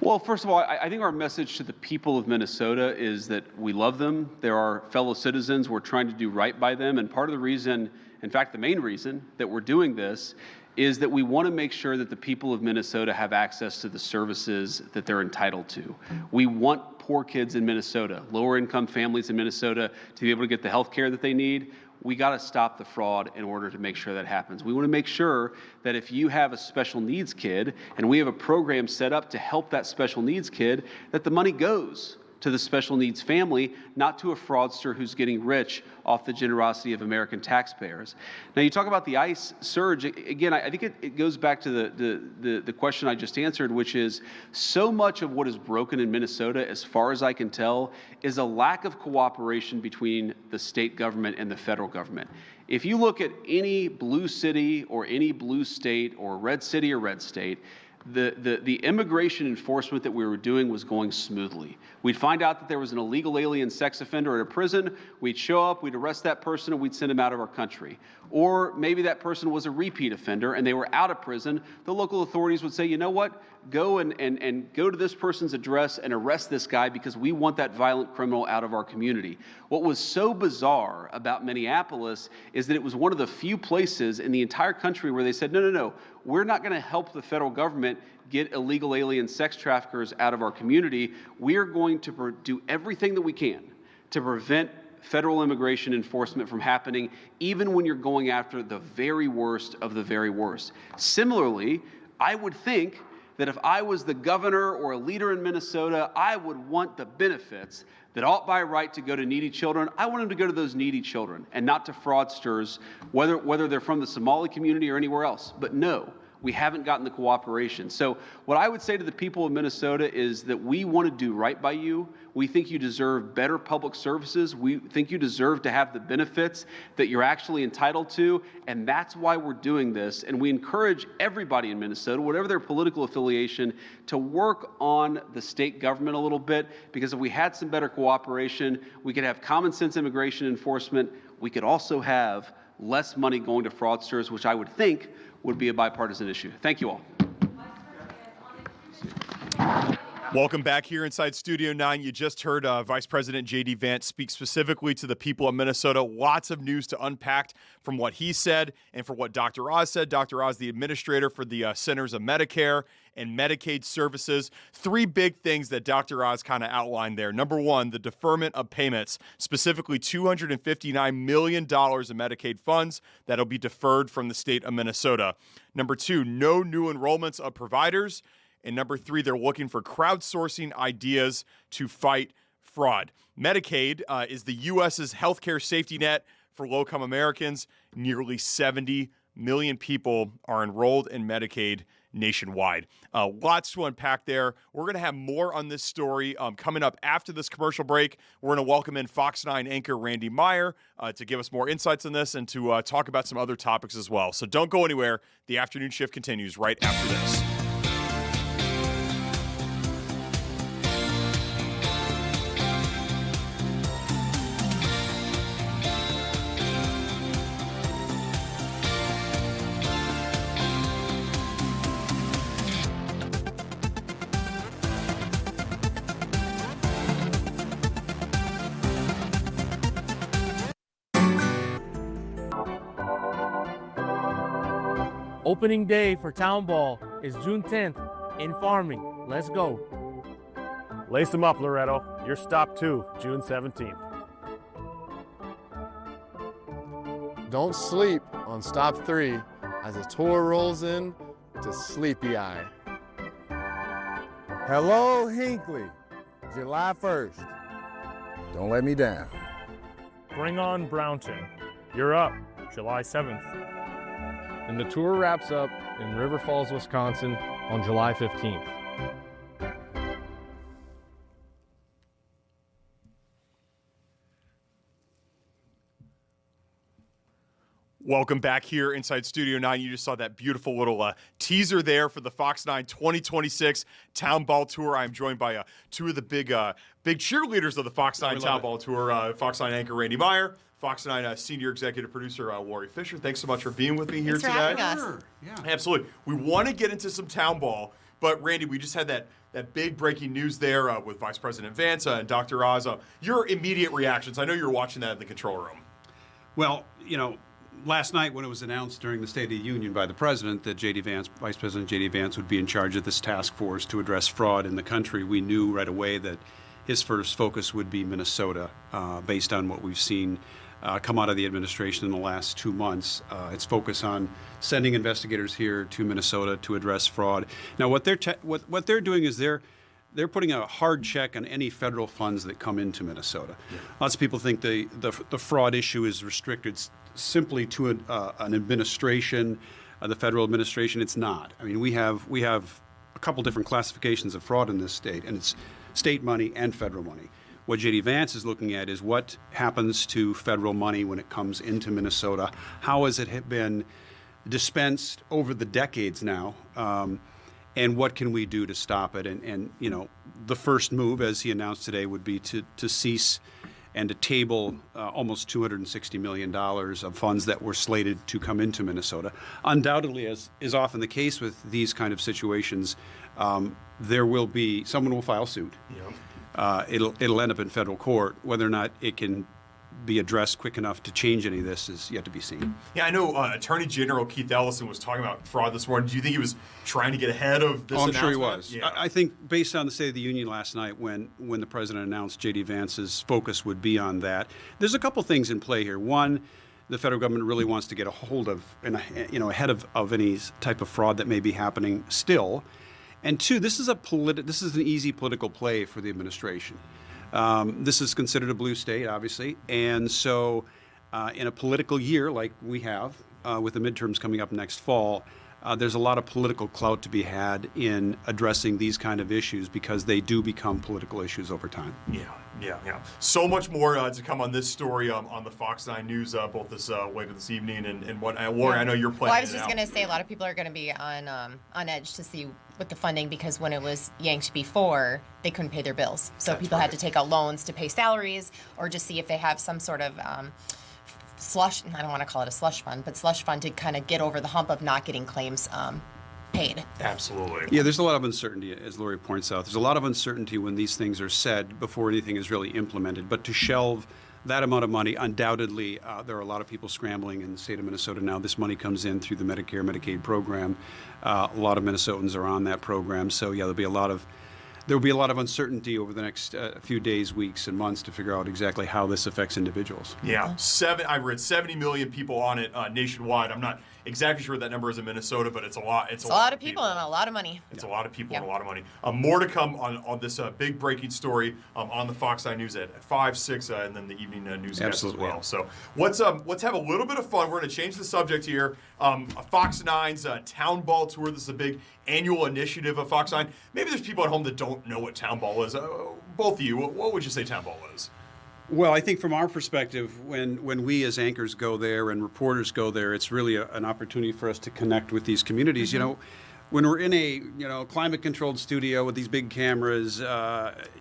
Well, first of all, I think our message to the people of Minnesota is that we love them. They're our fellow citizens. We're trying to do right by them. And part of the reason, in fact, the main reason that we're doing this is that we want to make sure that the people of Minnesota have access to the services that they're entitled to. We want poor kids in Minnesota, lower income families in Minnesota to be able to get the health care that they need. We got to stop the fraud in order to make sure that happens. We want to make sure that if you have a special needs kid and we have a program set up to help that special needs kid, that the money goes to the special needs family, not to a fraudster who's getting rich off the generosity of American taxpayers. Now, you talk about the ICE surge. Again, I think it goes back to the question I just answered, which is so much of what is broken in Minnesota, as far as I can tell, is a lack of cooperation between the state government and the federal government. If you look at any blue city or any blue state or red city or red state, the immigration enforcement that we were doing was going smoothly. We'd find out that there was an illegal alien sex offender at a prison. We'd show up, we'd arrest that person, and we'd send him out of our country. Or maybe that person was a repeat offender and they were out of prison. The local authorities would say, you know what? Go and go to this person's address and arrest this guy because we want that violent criminal out of our community. What was so bizarre about Minneapolis is that it was one of the few places in the entire country where they said, no, we're not going to help the federal government get illegal alien sex traffickers out of our community. We're going to do everything that we can to prevent federal immigration enforcement from happening, even when you're going after the very worst of the very worst. Similarly, I would think that if I was the governor or a leader in Minnesota, I would want the benefits that ought by right to go to needy children. I want them to go to those needy children and not to fraudsters, whether they're from the Somali community or anywhere else. But no, we haven't gotten the cooperation. So what I would say to the people of Minnesota is that we want to do right by you. We think you deserve better public services. We think you deserve to have the benefits that you're actually entitled to, and that's why we're doing this. And we encourage everybody in Minnesota, whatever their political affiliation, to work on the state government a little bit, because if we had some better cooperation, we could have common sense immigration enforcement. We could also have less money going to fraudsters, which I would think would be a bipartisan issue. Thank you all. Welcome back here inside Studio 9. You just heard Vice President J.D. Vance speak specifically to the people of Minnesota. Lots of news to unpack from what he said and for what Dr. Oz said. Dr. Oz, the administrator for the Centers of Medicare and Medicaid Services. Three big things that Dr. Oz kind of outlined there. Number one, the deferment of payments, specifically $259 million in Medicaid funds that'll be deferred from the state of Minnesota. Number two, no new enrollments of providers. And number three, they're looking for crowdsourcing ideas to fight fraud. Medicaid is the U.S.'s healthcare safety net for low-income Americans. Nearly 70 million people are enrolled in Medicaid nationwide. Lots to unpack there. We're going to have more on this story coming up after this commercial break. We're going to welcome in Fox 9 anchor Randy Meyer to give us more insights on this and to talk about some other topics as well. So don't go anywhere. The afternoon shift continues right after this. Opening day for Town Ball is June 10th in Farming. Let's go. Lace them up, Loretto. Your stop 2, June 17th. Don't sleep on stop 3 as the tour rolls in to Sleepy Eye. Hello, Hinckley. July 1st. Don't let me down. Bring on Brownton. You're up, July 7th. And the tour wraps up in River Falls, Wisconsin on July 15th. Welcome back here inside Studio 9. You just saw that beautiful little teaser there for the Fox 9 2026 Town Ball Tour. I'm joined by two of the big cheerleaders of the Fox 9 Town Ball Tour, Fox 9 anchor Randy Meyer, Fox 9 senior executive producer Lori Fisher. Thanks so much for being with me here today. Thanks for having us. Yeah. Absolutely. We want to get into some Town Ball, but Randy, we just had that big breaking news there with Vice President Vance and Dr. Oz. Your immediate reactions. I know you were watching that in the control room. Well, last night when it was announced during the State of the Union by the President that J.D. Vance, Vice President J.D. Vance would be in charge of this task force to address fraud in the country, we knew right away that his first focus would be Minnesota, based on what we've seen come out of the administration in the last 2 months. Its focus on sending investigators here to Minnesota to address fraud. Now, what they're doing is they're putting a hard check on any federal funds that come into Minnesota. Yeah. Lots of people think the fraud issue is restricted simply to an administration, the federal administration. It's not. I mean, we have a couple different classifications of fraud in this state, and it's state money and federal money. What J.D. Vance is looking at is what happens to federal money when it comes into Minnesota. How has it been dispensed over the decades now? And what can we do to stop it? And the first move, as he announced today, would be to cease and to table almost $260 million of funds that were slated to come into Minnesota. Undoubtedly, as is often the case with these kind of situations, someone will file suit. Yeah. It'll end up in federal court. Whether or not it can be addressed quick enough to change any of this is yet to be seen. Yeah, I know Attorney General Keith Ellison was talking about fraud this morning. Do you think he was trying to get ahead of this announcement? I'm sure he was. Yeah. I think based on the State of the Union last night when the President announced J.D. Vance's focus would be on that, there's a couple things in play here. One, the federal government really wants to get a hold of, ahead of any type of fraud that may be happening still. And two, this is an easy political play for the administration. This is considered a blue state, obviously, and so in a political year like we have, with the midterms coming up next fall, there's a lot of political clout to be had in addressing these kind of issues because they do become political issues over time. Yeah. So much more to come on this story on the Fox 9 News, both this later this evening and what. Lori, I know you're planning. Well, I was just going to say a lot of people are going to be on edge to see with the funding because when it was yanked before, they couldn't pay their bills. So people had to take out loans to pay salaries or just see if they have some sort of slush, I don't want to call it a slush fund, but slush fund to kind of get over the hump of not getting claims paid. Absolutely. Yeah, there's a lot of uncertainty, as Lori points out. There's a lot of uncertainty when these things are said before anything is really implemented. But to shelve that amount of money, undoubtedly, there are a lot of people scrambling in the state of Minnesota now. This money comes in through the Medicare, Medicaid program. A lot of Minnesotans are on that program. So, yeah, there'll be a lot of uncertainty over the next few days, weeks, and months to figure out exactly how this affects individuals. Yeah, I read 70 million people on it nationwide. I'm not exactly sure what that number is in Minnesota, but it's a lot. It's a lot of people and a lot of money. It's a lot of people and a lot of money. More to come on this big breaking story on the Fox 9 News at 5, 6, and then the evening newscast as well. So let's have a little bit of fun. We're going to change the subject here. Fox 9's Town Ball Tour. This is a big annual initiative of Fox 9. Maybe there's people at home that don't know what Town Ball is. Both of you, what would you say Town Ball is? Well, I think from our perspective, when we as anchors go there and reporters go there, it's really an opportunity for us to connect with these communities. Mm-hmm. When we're in a climate-controlled studio with these big cameras,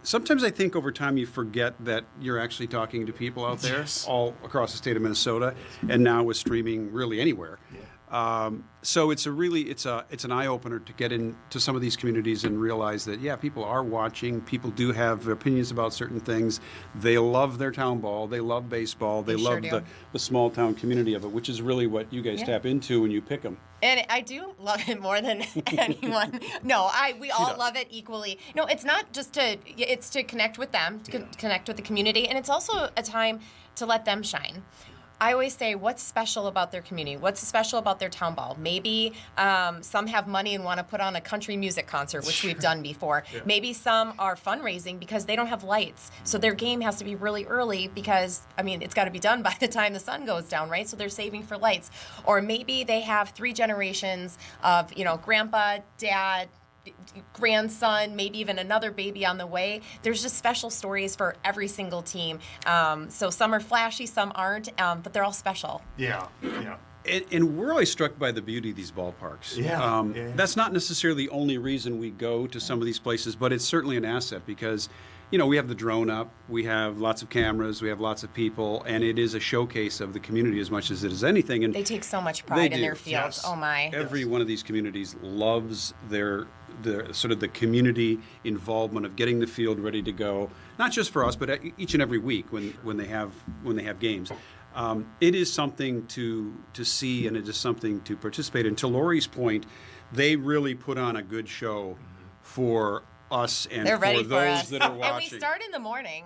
sometimes I think over time you forget that you're actually talking to people out there all across the state of Minnesota, and now with streaming really anywhere. Yeah. So it's an eye opener to get into some of these communities and realize that people are watching. People do have opinions about certain things. They love their town ball. They love baseball. They love the small town community of it, which is really what you guys tap into when you pick them. And I do love it more than anyone. No, we all love it equally. No, it's not just it's to connect with them, to connect with the community, and it's also a time to let them shine. I always say, what's special about their community? What's special about their town ball? Maybe some have money and want to put on a country music concert, which we've done before. Yeah. Maybe some are fundraising because they don't have lights. So their game has to be really early because, it's got to be done by the time the sun goes down, right? So they're saving for lights. Or maybe they have 3 generations of, grandpa, dad, grandson, maybe even another baby on the way. There's just special stories for every single team. So some are flashy, some aren't, but they're all special. Yeah. And we're always struck by the beauty of these ballparks. That's not necessarily the only reason we go to some of these places, but it's certainly an asset because, we have the drone up, we have lots of cameras, we have lots of people, and it is a showcase of the community as much as it is anything. And they take so much pride in their fields. Yes. Oh my! Every one of these communities loves the sort of the community involvement of getting the field ready to go, not just for us, but each and every week when they have games. It is something to see, and it is something to participate in. To Lori's point, they really put on a good show for us and They're ready for those us. that are watching. And we start in the morning.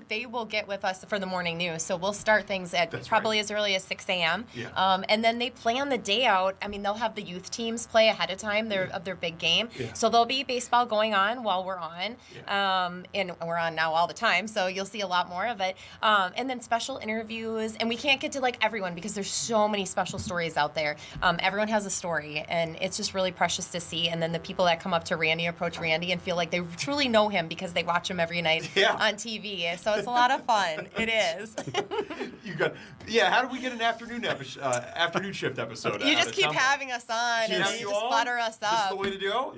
They will get with us for the morning news. So we'll start things at probably as early as 6 a.m. Yeah. And then they plan the day out. They'll have the youth teams play ahead of time of their big game. Yeah. So there'll be baseball going on while we're on. Yeah. And we're on now all the time. So you'll see a lot more of it. And then special interviews. And we can't get to everyone because there's so many special stories out there. Everyone has a story. And it's just really precious to see. And then the people that come up to Randy, approach Randy and feel like they truly know him because they watch him every night on TV. So it's a lot of fun. It is. How do we get an afternoon shift episode? You just keep having us on, and then you just butter us up. This is the way to go?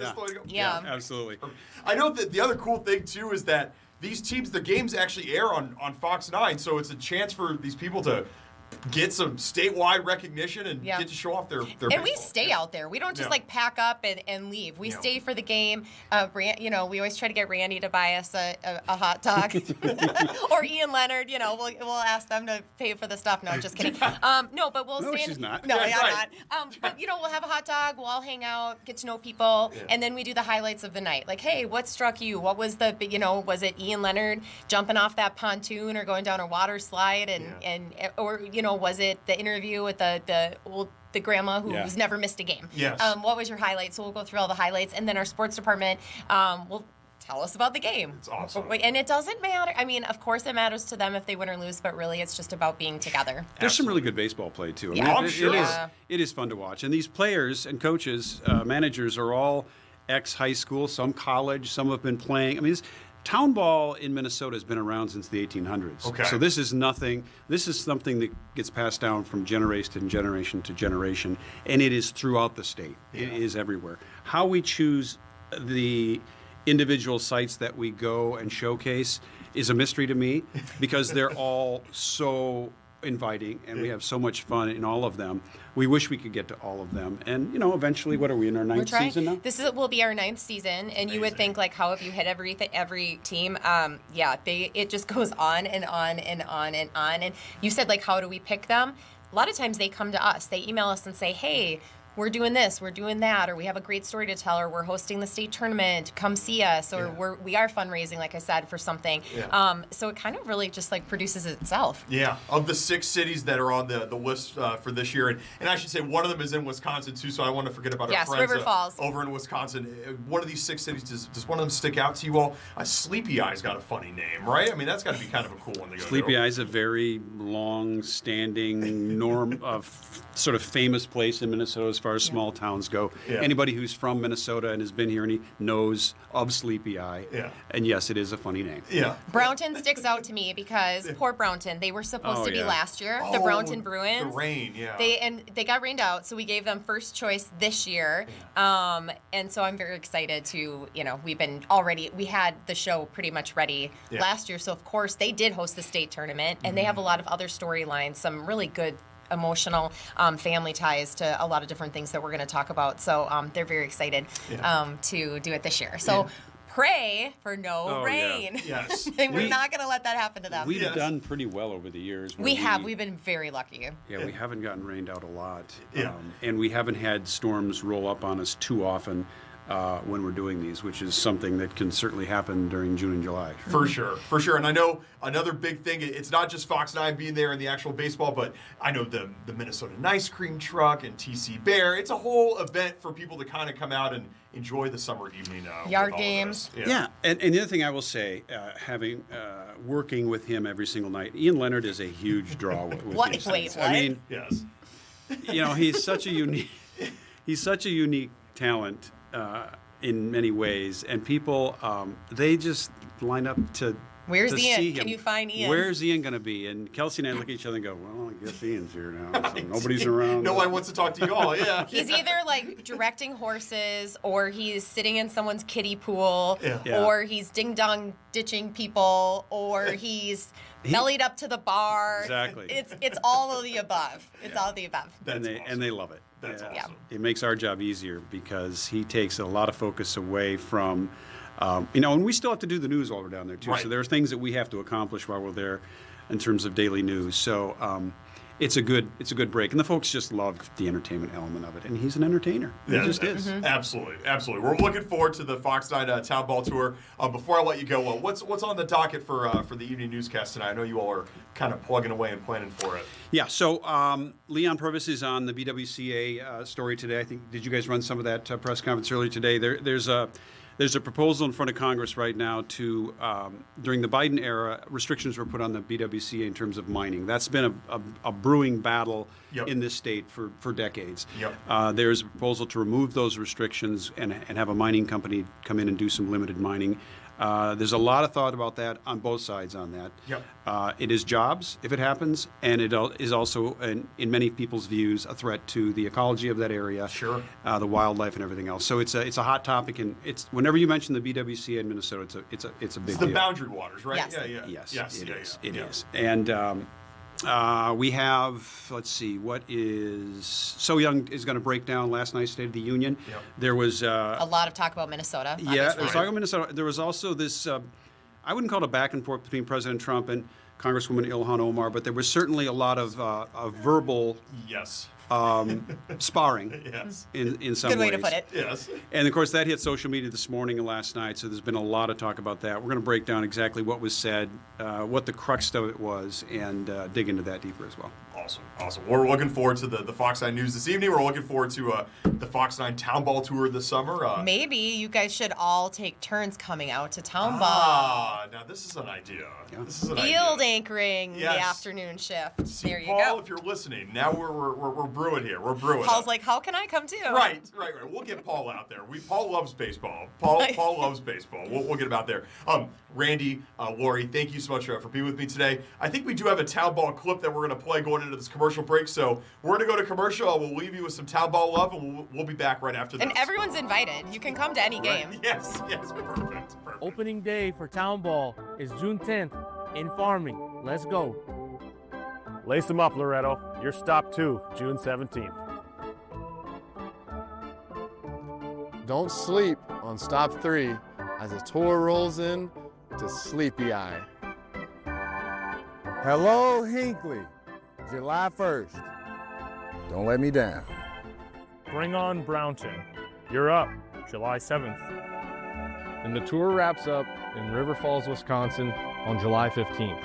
Yeah, absolutely. I know that the other cool thing, too, is that these teams, the games actually air on Fox 9, so it's a chance for these people to get some statewide recognition and get to show off their And baseball. we stay out there. We don't just pack up and leave. We stay for the game. We always try to get Randy to buy us a hot dog. Or Ian Leonard, we'll ask them to pay for the stuff. No, just kidding. No, but we'll stay. She's not. No, I'm not. But we'll have a hot dog. We'll all hang out, get to know people, and then we do the highlights of the night. Like, hey, what struck you? What was was it Ian Leonard jumping off that pontoon or going down a water slide or was it the interview with the grandma who's never missed a game? Yes. What was your highlight? So we'll go through all the highlights, and then our sports department will tell us about the game. It's awesome. And it doesn't matter. Of course it matters to them if they win or lose, but really it's just about being together. There's some really good baseball play, too. I'm sure. It is fun to watch. And these players and coaches, managers are all ex-high school, some college, some have been playing. Town ball in Minnesota has been around since the 1800s. Okay. So this is something that gets passed down from generation to generation, and it is throughout the state. Yeah. It is everywhere. How we choose the individual sites that we go and showcase is a mystery to me because they're all so inviting, and we have so much fun in all of them. We wish we could get to all of them. And, eventually, what are we in our 9th season now? This will be our 9th season, and you would think, how have you hit every team? It just goes on and on and on and on. And you said, how do we pick them? A lot of times they come to us. They email us and say, hey, we're doing this, we're doing that, or we have a great story to tell, or we're hosting the state tournament, come see us, or we are fundraising, like I said, for something. Yeah. So it kind of really just produces itself. Yeah, of the 6 cities that are on the list for this year, and I should say one of them is in Wisconsin too, so I want to forget about our friends River Falls. Over in Wisconsin. One of these 6 cities, does one of them stick out to you all? Sleepy Eye's got a funny name, right? That's got to be kind of a cool one to go to. Sleepy Eye's a very long-standing sort of famous place in Minnesota as far as small towns go. Yeah. Anybody who's from Minnesota and has been here knows of Sleepy Eye. Yeah. And yes, it is a funny name. Yeah. Brownton sticks out to me because poor Brownton. They were supposed to be last year. The Brownton Bruins. The rain, yeah. They got rained out, so we gave them first choice this year. Yeah. And so I'm very excited to, we had the show pretty much ready last year. So of course they did host the state tournament, and they have a lot of other storylines, some really good emotional family ties to a lot of different things that we're going to talk about. So they're very excited to do it this year. So pray for no rain. Yes. We're not going to let that happen to them. We've done pretty well over the years. We have. We've been very lucky. Yeah, we haven't gotten rained out a lot. And we haven't had storms roll up on us too often when we're doing these, which is something that can certainly happen during June and July. For sure. And I know another big thing, it's not just Fox 9 being there in the actual baseball, but I know the Minnesota Ice Cream Truck and TC Bear. It's a whole event for people to kind of come out and enjoy the summer evening. Yard games. Yeah. And the other thing I will say, having working with him every single night, Ian Leonard is a huge draw with What? these Wait, things. what? I mean, yes. He's such a unique talent in many ways, and people they just line up to Where's to Ian? see him. Can you find Ian? Where's Ian going to be? And Kelsey and I look at each other and go, well, I guess Ian's here now. So nobody's around. No one wants to talk to you all. Yeah. He's either like directing horses, or he's sitting in someone's kiddie pool, Yeah. or he's ding dong ditching people, or he's bellied up to the bar. Exactly. It's all of the above. It's all of the above. And they love it. That's awesome. It makes our job easier because he takes a lot of focus away from, and we still have to do the news while we're down there too. Right. So there are things that we have to accomplish while we're there in terms of daily news. So it's a good break, and the folks just love the entertainment element of it. And he's an entertainer. He just is. Absolutely. We're looking forward to the Fox 9 Town Ball Tour. Before I let you go, what's on the docket for the evening newscast tonight? I know you all are kind of plugging away and planning for it. Yeah. So Leon Purvis is on the BWCA story today. I think, did you guys run some of that press conference earlier today? There's a proposal in front of Congress right now to, during the Biden era, restrictions were put on the BWCA in terms of mining. That's been a brewing battle in this state for decades. There's a proposal to remove those restrictions and have a mining company come in and do some limited mining. There's a lot of thought about that on both sides on that. It is jobs if it happens, and it is also, in many people's views, a threat to the ecology of that area, the wildlife and everything else. So it's a hot topic, and it's whenever you mention the BWCA in Minnesota, it's a big deal. It's the boundary waters, right? Yes. Yes, it is. And we have, let's see, what is So Young is going to break down last night's State of the Union. There was a lot of talk about Minnesota. Yeah, there's talk about Minnesota. There was also this, I wouldn't call it a back and forth between President Trump and Congresswoman Ilhan Omar, but there was certainly a lot of verbal sparring in some ways. Good way to put it. Yes. And of course that hit social media this morning and last night, so there's been a lot of talk about that. We're going to break down exactly what was said, what the crux of it was, and dig into that deeper as well. Awesome. We're looking forward to the Fox 9 news this evening. We're looking forward to the Fox 9 Town Ball Tour this summer. Maybe you guys should all take turns coming out to Town Ball. Now this is an idea. Field anchoring the afternoon shift. There you Paul, go. if you're listening, now we're brewing here. We're brewing. Paul's like, how can I come too? Right. We'll get Paul out there. Paul loves baseball. Paul loves baseball. We'll get him out there. Randy, Lori, thank you so much for being with me today. I think we do have a Town Ball clip that we're going to play going into this commercial break. So we're going to go to commercial. We'll leave you with some Town Ball love, and we'll be back right after this. And everyone's invited. You can come to any game. Yes, perfect. Opening day for Town Ball is June 10th in Farming. Let's go. Lace them up, Loretto. Your stop 2, June 17th. Don't sleep on stop 3 as the tour rolls in to Sleepy Eye. Hello, Hinckley. July 1st. Don't let me down. Bring on Brownton. You're up, July 7th. And the tour wraps up in River Falls, Wisconsin on July 15th.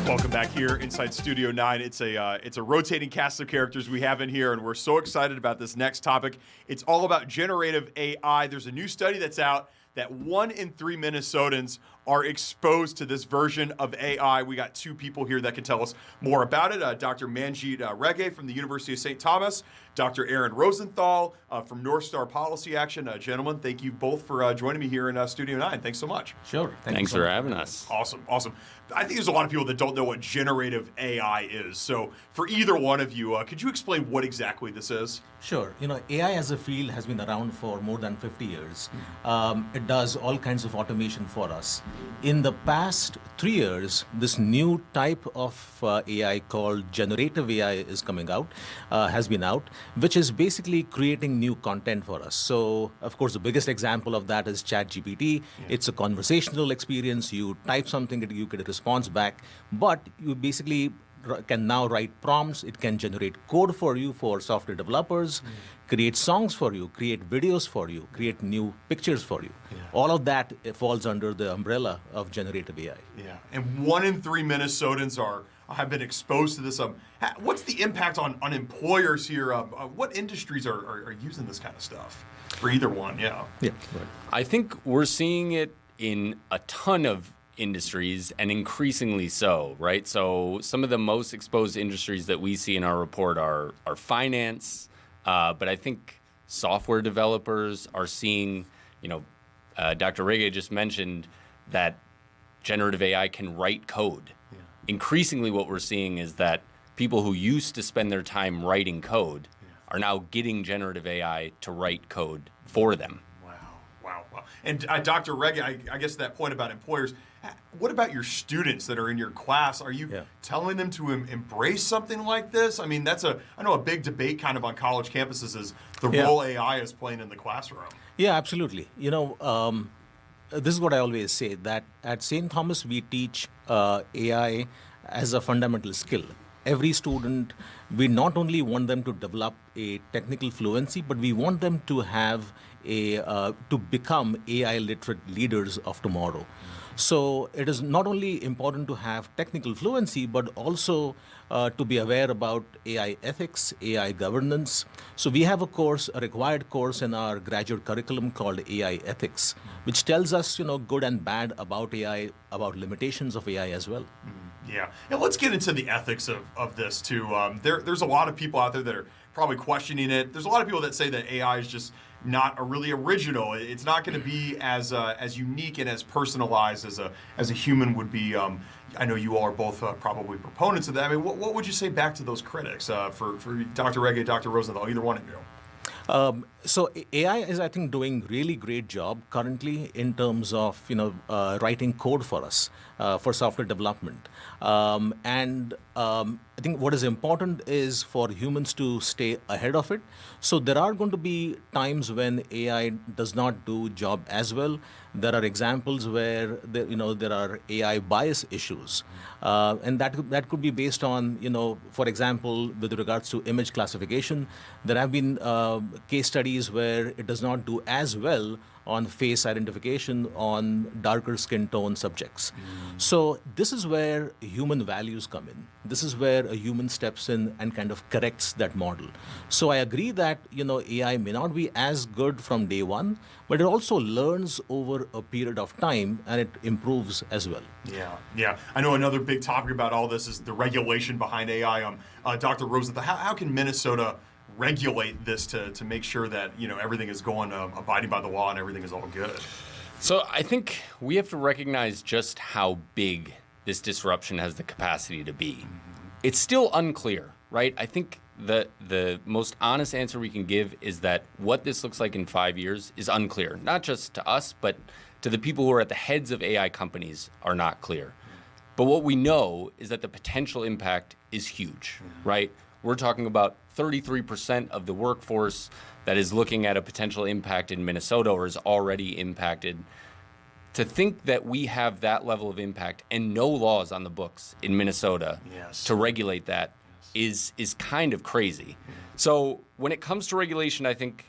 Welcome back here inside Studio 9. It's a rotating cast of characters we have in here, and we're so excited about this next topic. It's all about generative AI. There's a new study that's out that 1 in 3 Minnesotans are exposed to this version of AI. We got 2 people here that can tell us more about it. Dr. Manjeet Reghe from the University of St. Thomas, Dr. Aaron Rosenthal from North Star Policy Action. Gentlemen, thank you both for joining me here in Studio 9. Thanks so much. Sure. Thanks for having us. Awesome. I think there's a lot of people that don't know what generative AI is. So for either one of you, could you explain what exactly this is? Sure. AI as a field has been around for more than 50 years. It does all kinds of automation for us. In the past 3 years, this new type of AI called generative AI is coming out, has been out, which is basically creating new content for us. So, of course, the biggest example of that is ChatGPT. It's a conversational experience. You type something, you get a response back, but you basically can now write prompts. It can generate code for you for software developers, create songs for you, create videos for you, create new pictures for you. All of that falls under the umbrella of generative AI. Yeah, and 1 in 3 Minnesotans have been exposed to this. What's the impact on employers here? What industries are using this kind of stuff? For either one, yeah. I think we're seeing it in a ton of industries, and increasingly so, right? So some of the most exposed industries that we see in our report are finance, but I think software developers are seeing, Dr. Reghe just mentioned that generative AI can write code. Increasingly what we're seeing is that people who used to spend their time writing code are now getting generative AI to write code for them. Wow. And Dr. Reghe, I guess that point about employers, what about your students that are in your class? Are you telling them to embrace something like this? I mean, I know a big debate kind of on college campuses is the role AI is playing in the classroom. Yeah, absolutely. This is what I always say, that at St. Thomas, we teach AI as a fundamental skill. Every student, we not only want them to develop a technical fluency, but we want them to have to become AI literate leaders of tomorrow. So it is not only important to have technical fluency, but also to be aware about AI ethics, AI governance. So we have a required course in our graduate curriculum called AI ethics, which tells us, good and bad about AI, about limitations of AI as well. Yeah, and let's get into the ethics of this too. There's a lot of people out there that are probably questioning it. There's a lot of people that say that AI is just not really original. It's not going to be as unique and as personalized as a human would be. I know you all are both probably proponents of that. I mean, what would you say back to those critics for Dr. Reghe, Dr. Rosenthal, either one of you? So AI is, I think, doing really great job currently in terms of writing code for us for software development, and I think what is important is for humans to stay ahead of it. So there are going to be times when AI does not do job as well. There are examples where there are AI bias issues, and that could be based on for example, with regards to image classification, there have been case studies where it does not do as well on face identification on darker skin tone subjects. So this is where human values come in. This is where a human steps in and kind of corrects that model. So I agree that AI may not be as good from day one, but it also learns over a period of time and it improves as well. Yeah. I know another big topic about all this is the regulation behind AI. Dr. Rosenthal, how can Minnesota regulate this to make sure that everything is going abiding by the law and everything is all good? So I think we have to recognize just how big this disruption has the capacity to be. It's still unclear, right? I think the most honest answer we can give is that what this looks like in 5 years is unclear, not just to us, but to the people who are at the heads of AI companies are not clear. But what we know is that the potential impact is huge, right? We're talking about 33% of the workforce that is looking at a potential impact in Minnesota or is already impacted. To think that we have that level of impact and no laws on the books in Minnesota to regulate that is kind of crazy. So when it comes to regulation, I think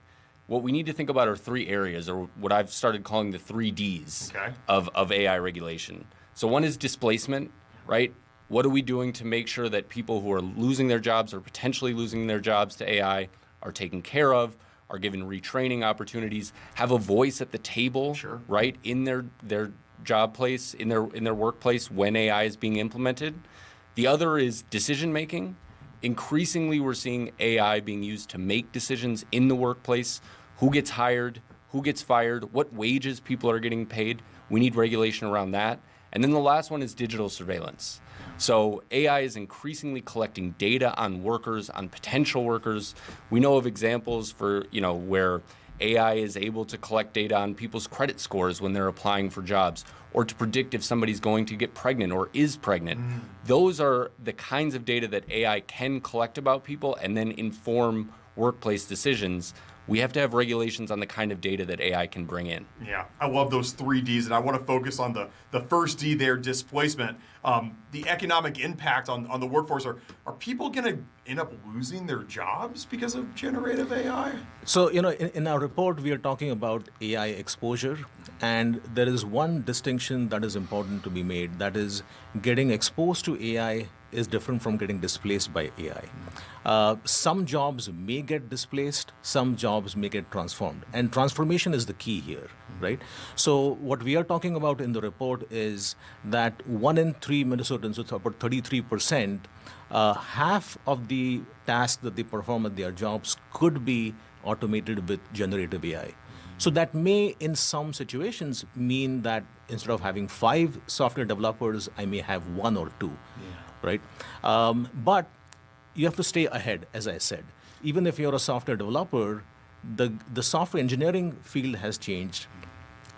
what we need to think about are 3 areas, or what I've started calling the 3 Ds of AI regulation. So one is displacement, right? What are we doing to make sure that people who are losing their jobs or potentially losing their jobs to AI are taken care of, are given retraining opportunities, have a voice at the table, right, in their job place, in their workplace when AI is being implemented. The other is decision making. Increasingly, we're seeing AI being used to make decisions in the workplace. Who gets hired? Who gets fired? What wages people are getting paid? We need regulation around that. And then the last one is digital surveillance. So AI is increasingly collecting data on workers, on potential workers. We know of examples for, where AI is able to collect data on people's credit scores when they're applying for jobs, or to predict if somebody's going to get pregnant or is pregnant. Those are the kinds of data that AI can collect about people and then inform workplace decisions. We have to have regulations on the kind of data that AI can bring in. Yeah, I love those 3 Ds, and I want to focus on the first D there, displacement. The economic impact on the workforce. Are people going to end up losing their jobs because of generative AI? So, in our report, we are talking about AI exposure, and there is one distinction that is important to be made. That is, getting exposed to AI is different from getting displaced by AI. Some jobs may get displaced, some jobs may get transformed, and transformation is the key here, right? So what we are talking about in the report is that 1 in 3 Minnesotans, so it's about 33%, half of the tasks that they perform at their jobs could be automated with generative AI. So that may, in some situations, mean that instead of having 5 software developers, I may have 1 or 2. Right? But you have to stay ahead, as I said. Even if you're a software developer, the software engineering field has changed.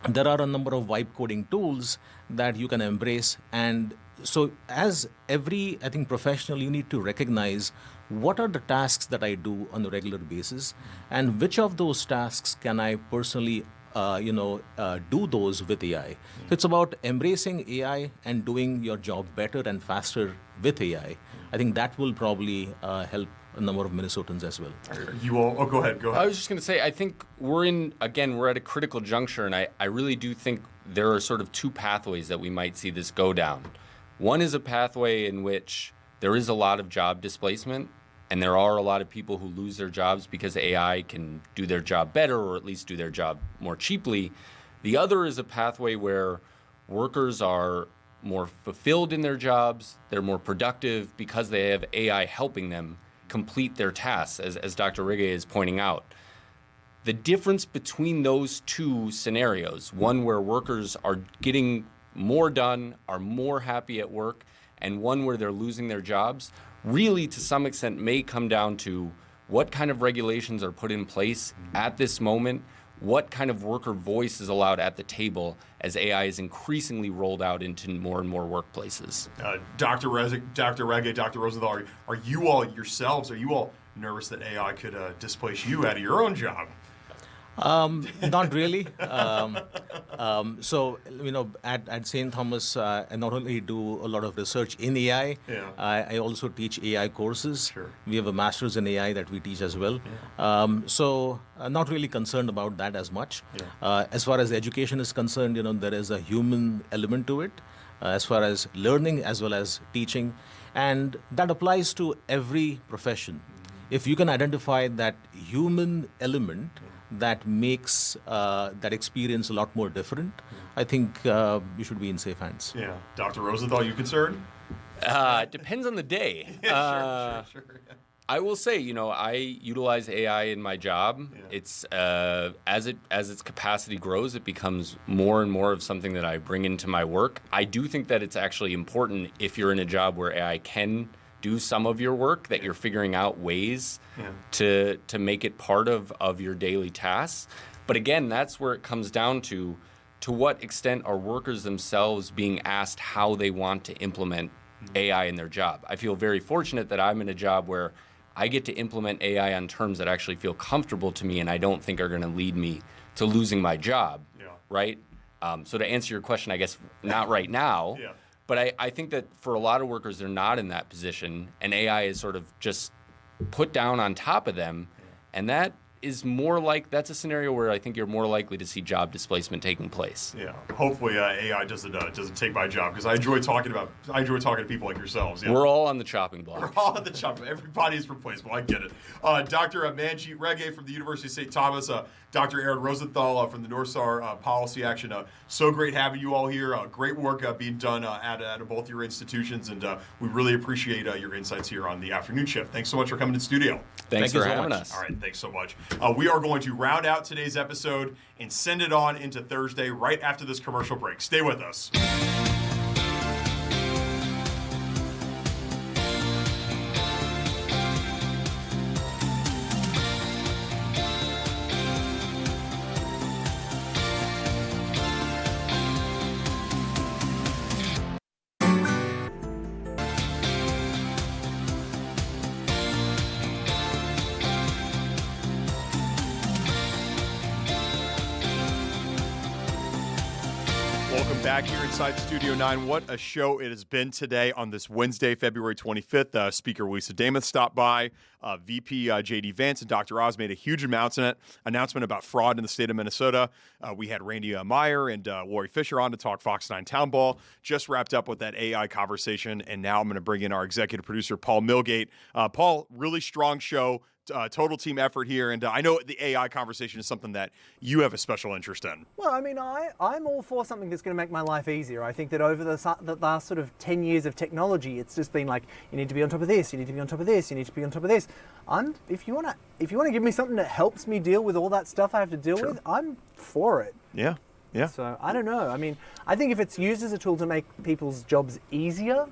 There are a number of vibe coding tools that you can embrace. And so as every, I think, professional, you need to recognize what are the tasks that I do on a regular basis, and which of those tasks can I personally do those with AI. So it's about embracing AI and doing your job better and faster with AI. I think that will probably help a number of Minnesotans as well. You all, go ahead. I was just going to say, I think we're at a critical juncture, and I really do think there are sort of 2 pathways that we might see this go down. One is a pathway in which there is a lot of job displacement, and there are a lot of people who lose their jobs because AI can do their job better, or at least do their job more cheaply. The other is a pathway where workers are more fulfilled in their jobs, they're more productive because they have AI helping them complete their tasks, as Dr. Rigge is pointing out. The difference between those 2 scenarios, one where workers are getting more done, are more happy at work, and one where they're losing their jobs, really, to some extent, may come down to what kind of regulations are put in place at this moment, what kind of worker voice is allowed at the table as AI is increasingly rolled out into more and more workplaces. Dr. Rigge, Dr. Rosenthal, are you all yourselves, are you all nervous that AI could displace you out of your own job? Not really. So, at St. Thomas, I not only do a lot of research in AI, I also teach AI courses. We have a master's in AI that we teach as well. So, not really concerned about that as much. As far as education is concerned, there is a human element to it, as far as learning as well as teaching. And that applies to every profession. If you can identify that human element that makes that experience a lot more different, I think you should be in safe hands. Yeah. Dr. Rosenthal, you concerned? Depends on the day. Sure. I will say, I utilize AI in my job. It's as its capacity grows, it becomes more and more of something that I bring into my work. I do think that it's actually important if you're in a job where AI can do some of your work, that you're figuring out ways to make it part of your daily tasks. But again, that's where it comes down to what extent are workers themselves being asked how they want to implement AI in their job. I feel very fortunate that I'm in a job where I get to implement AI on terms that actually feel comfortable to me and I don't think are going to lead me to losing my job, right? So to answer your question, I guess not right now. But I think that for a lot of workers, they're not in that position, and AI is sort of just put down on top of them, and that is more like, that's a scenario where I think you're more likely to see job displacement taking place. Yeah. Hopefully AI doesn't take my job, because I enjoy talking to people like yourselves. Yeah. We're all on the chopping block. We're all on the chopping. Everybody is replaceable. I get it. Dr. Manjeet Reggae from the University of St. Thomas, Dr. Aaron Rosenthal from the North Star Policy Action. So great having you all here. Great work being done at both your institutions, and we really appreciate your insights here on the afternoon shift. Thanks so much for coming to the studio. Thanks for having us. All right, thanks so much. We are going to round out today's episode and send it on into Thursday right after this commercial break. Stay with us. Back here inside Studio 9. What a show it has been today on this Wednesday, February 25th. Speaker Lisa Demuth stopped by. VP JD Vance and Dr. Oz made a huge announcement about fraud in the state of Minnesota. We had Randy Meyer and Lori Fisher on to talk Fox 9 Town Ball. Just wrapped up with that AI conversation, and now I'm going to bring in our executive producer, Paul Milgate. Paul, really strong show. Total team effort here, and I know the AI conversation is something that you have a special interest in. Well, I mean, I'm all for something that's going to make my life easier. I think that over the last sort of 10 years of technology, it's just been like, you need to be on top of this, you need to be on top of this, you need to be on top of this. If you want to give me something that helps me deal with all that stuff I have to deal with, I'm for it. Yeah. Yeah. So I don't know. I mean, I think if it's used as a tool to make people's jobs easier,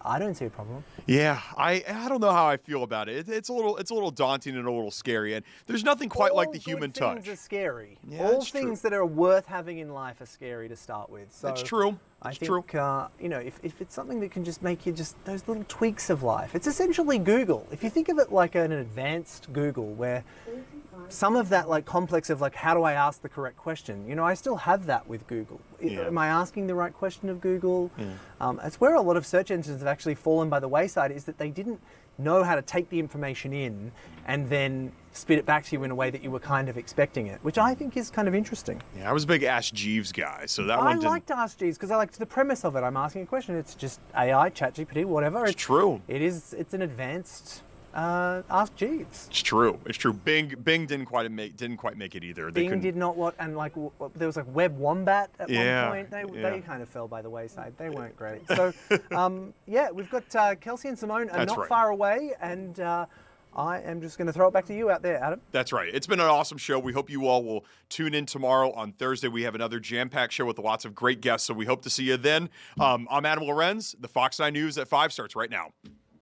I don't see a problem. Yeah, I don't know how I feel about it. It's a little daunting and a little scary, and there's nothing quite like the human touch. All things are scary. Yeah, all things that are worth having in life are scary to start with. So it's true. I think if it's something that can just make you just those little tweaks of life, it's essentially Google. If you think of it like an advanced Google, where some of that like complex of like, how do I ask the correct question? I still have that with Google. Am I asking the right question of Google? It's where a lot of search engines have actually fallen by the wayside, is that they didn't know how to take the information in and then spit it back to you in a way that you were kind of expecting it, which I think is kind of interesting. Yeah, I was a big Ask Jeeves guy, so that one didn't... I liked Ask Jeeves because I liked the premise of it. I'm asking a question. It's just AI, ChatGPT, whatever. It's true. It's an advanced Ask Jeeves. It's true. Bing didn't quite make it either. Bing did not there was like Web Wombat at one point. They kind of fell by the wayside. They weren't great. So we've got Kelsey and Simone are not far away, and I am just going to throw it back to you out there, Adam. That's right. It's been an awesome show. We hope you all will tune in tomorrow. On Thursday, we have another jam-packed show with lots of great guests, so we hope to see you then. I'm Adam Lorenz. The Fox 9 News at 5 starts right now.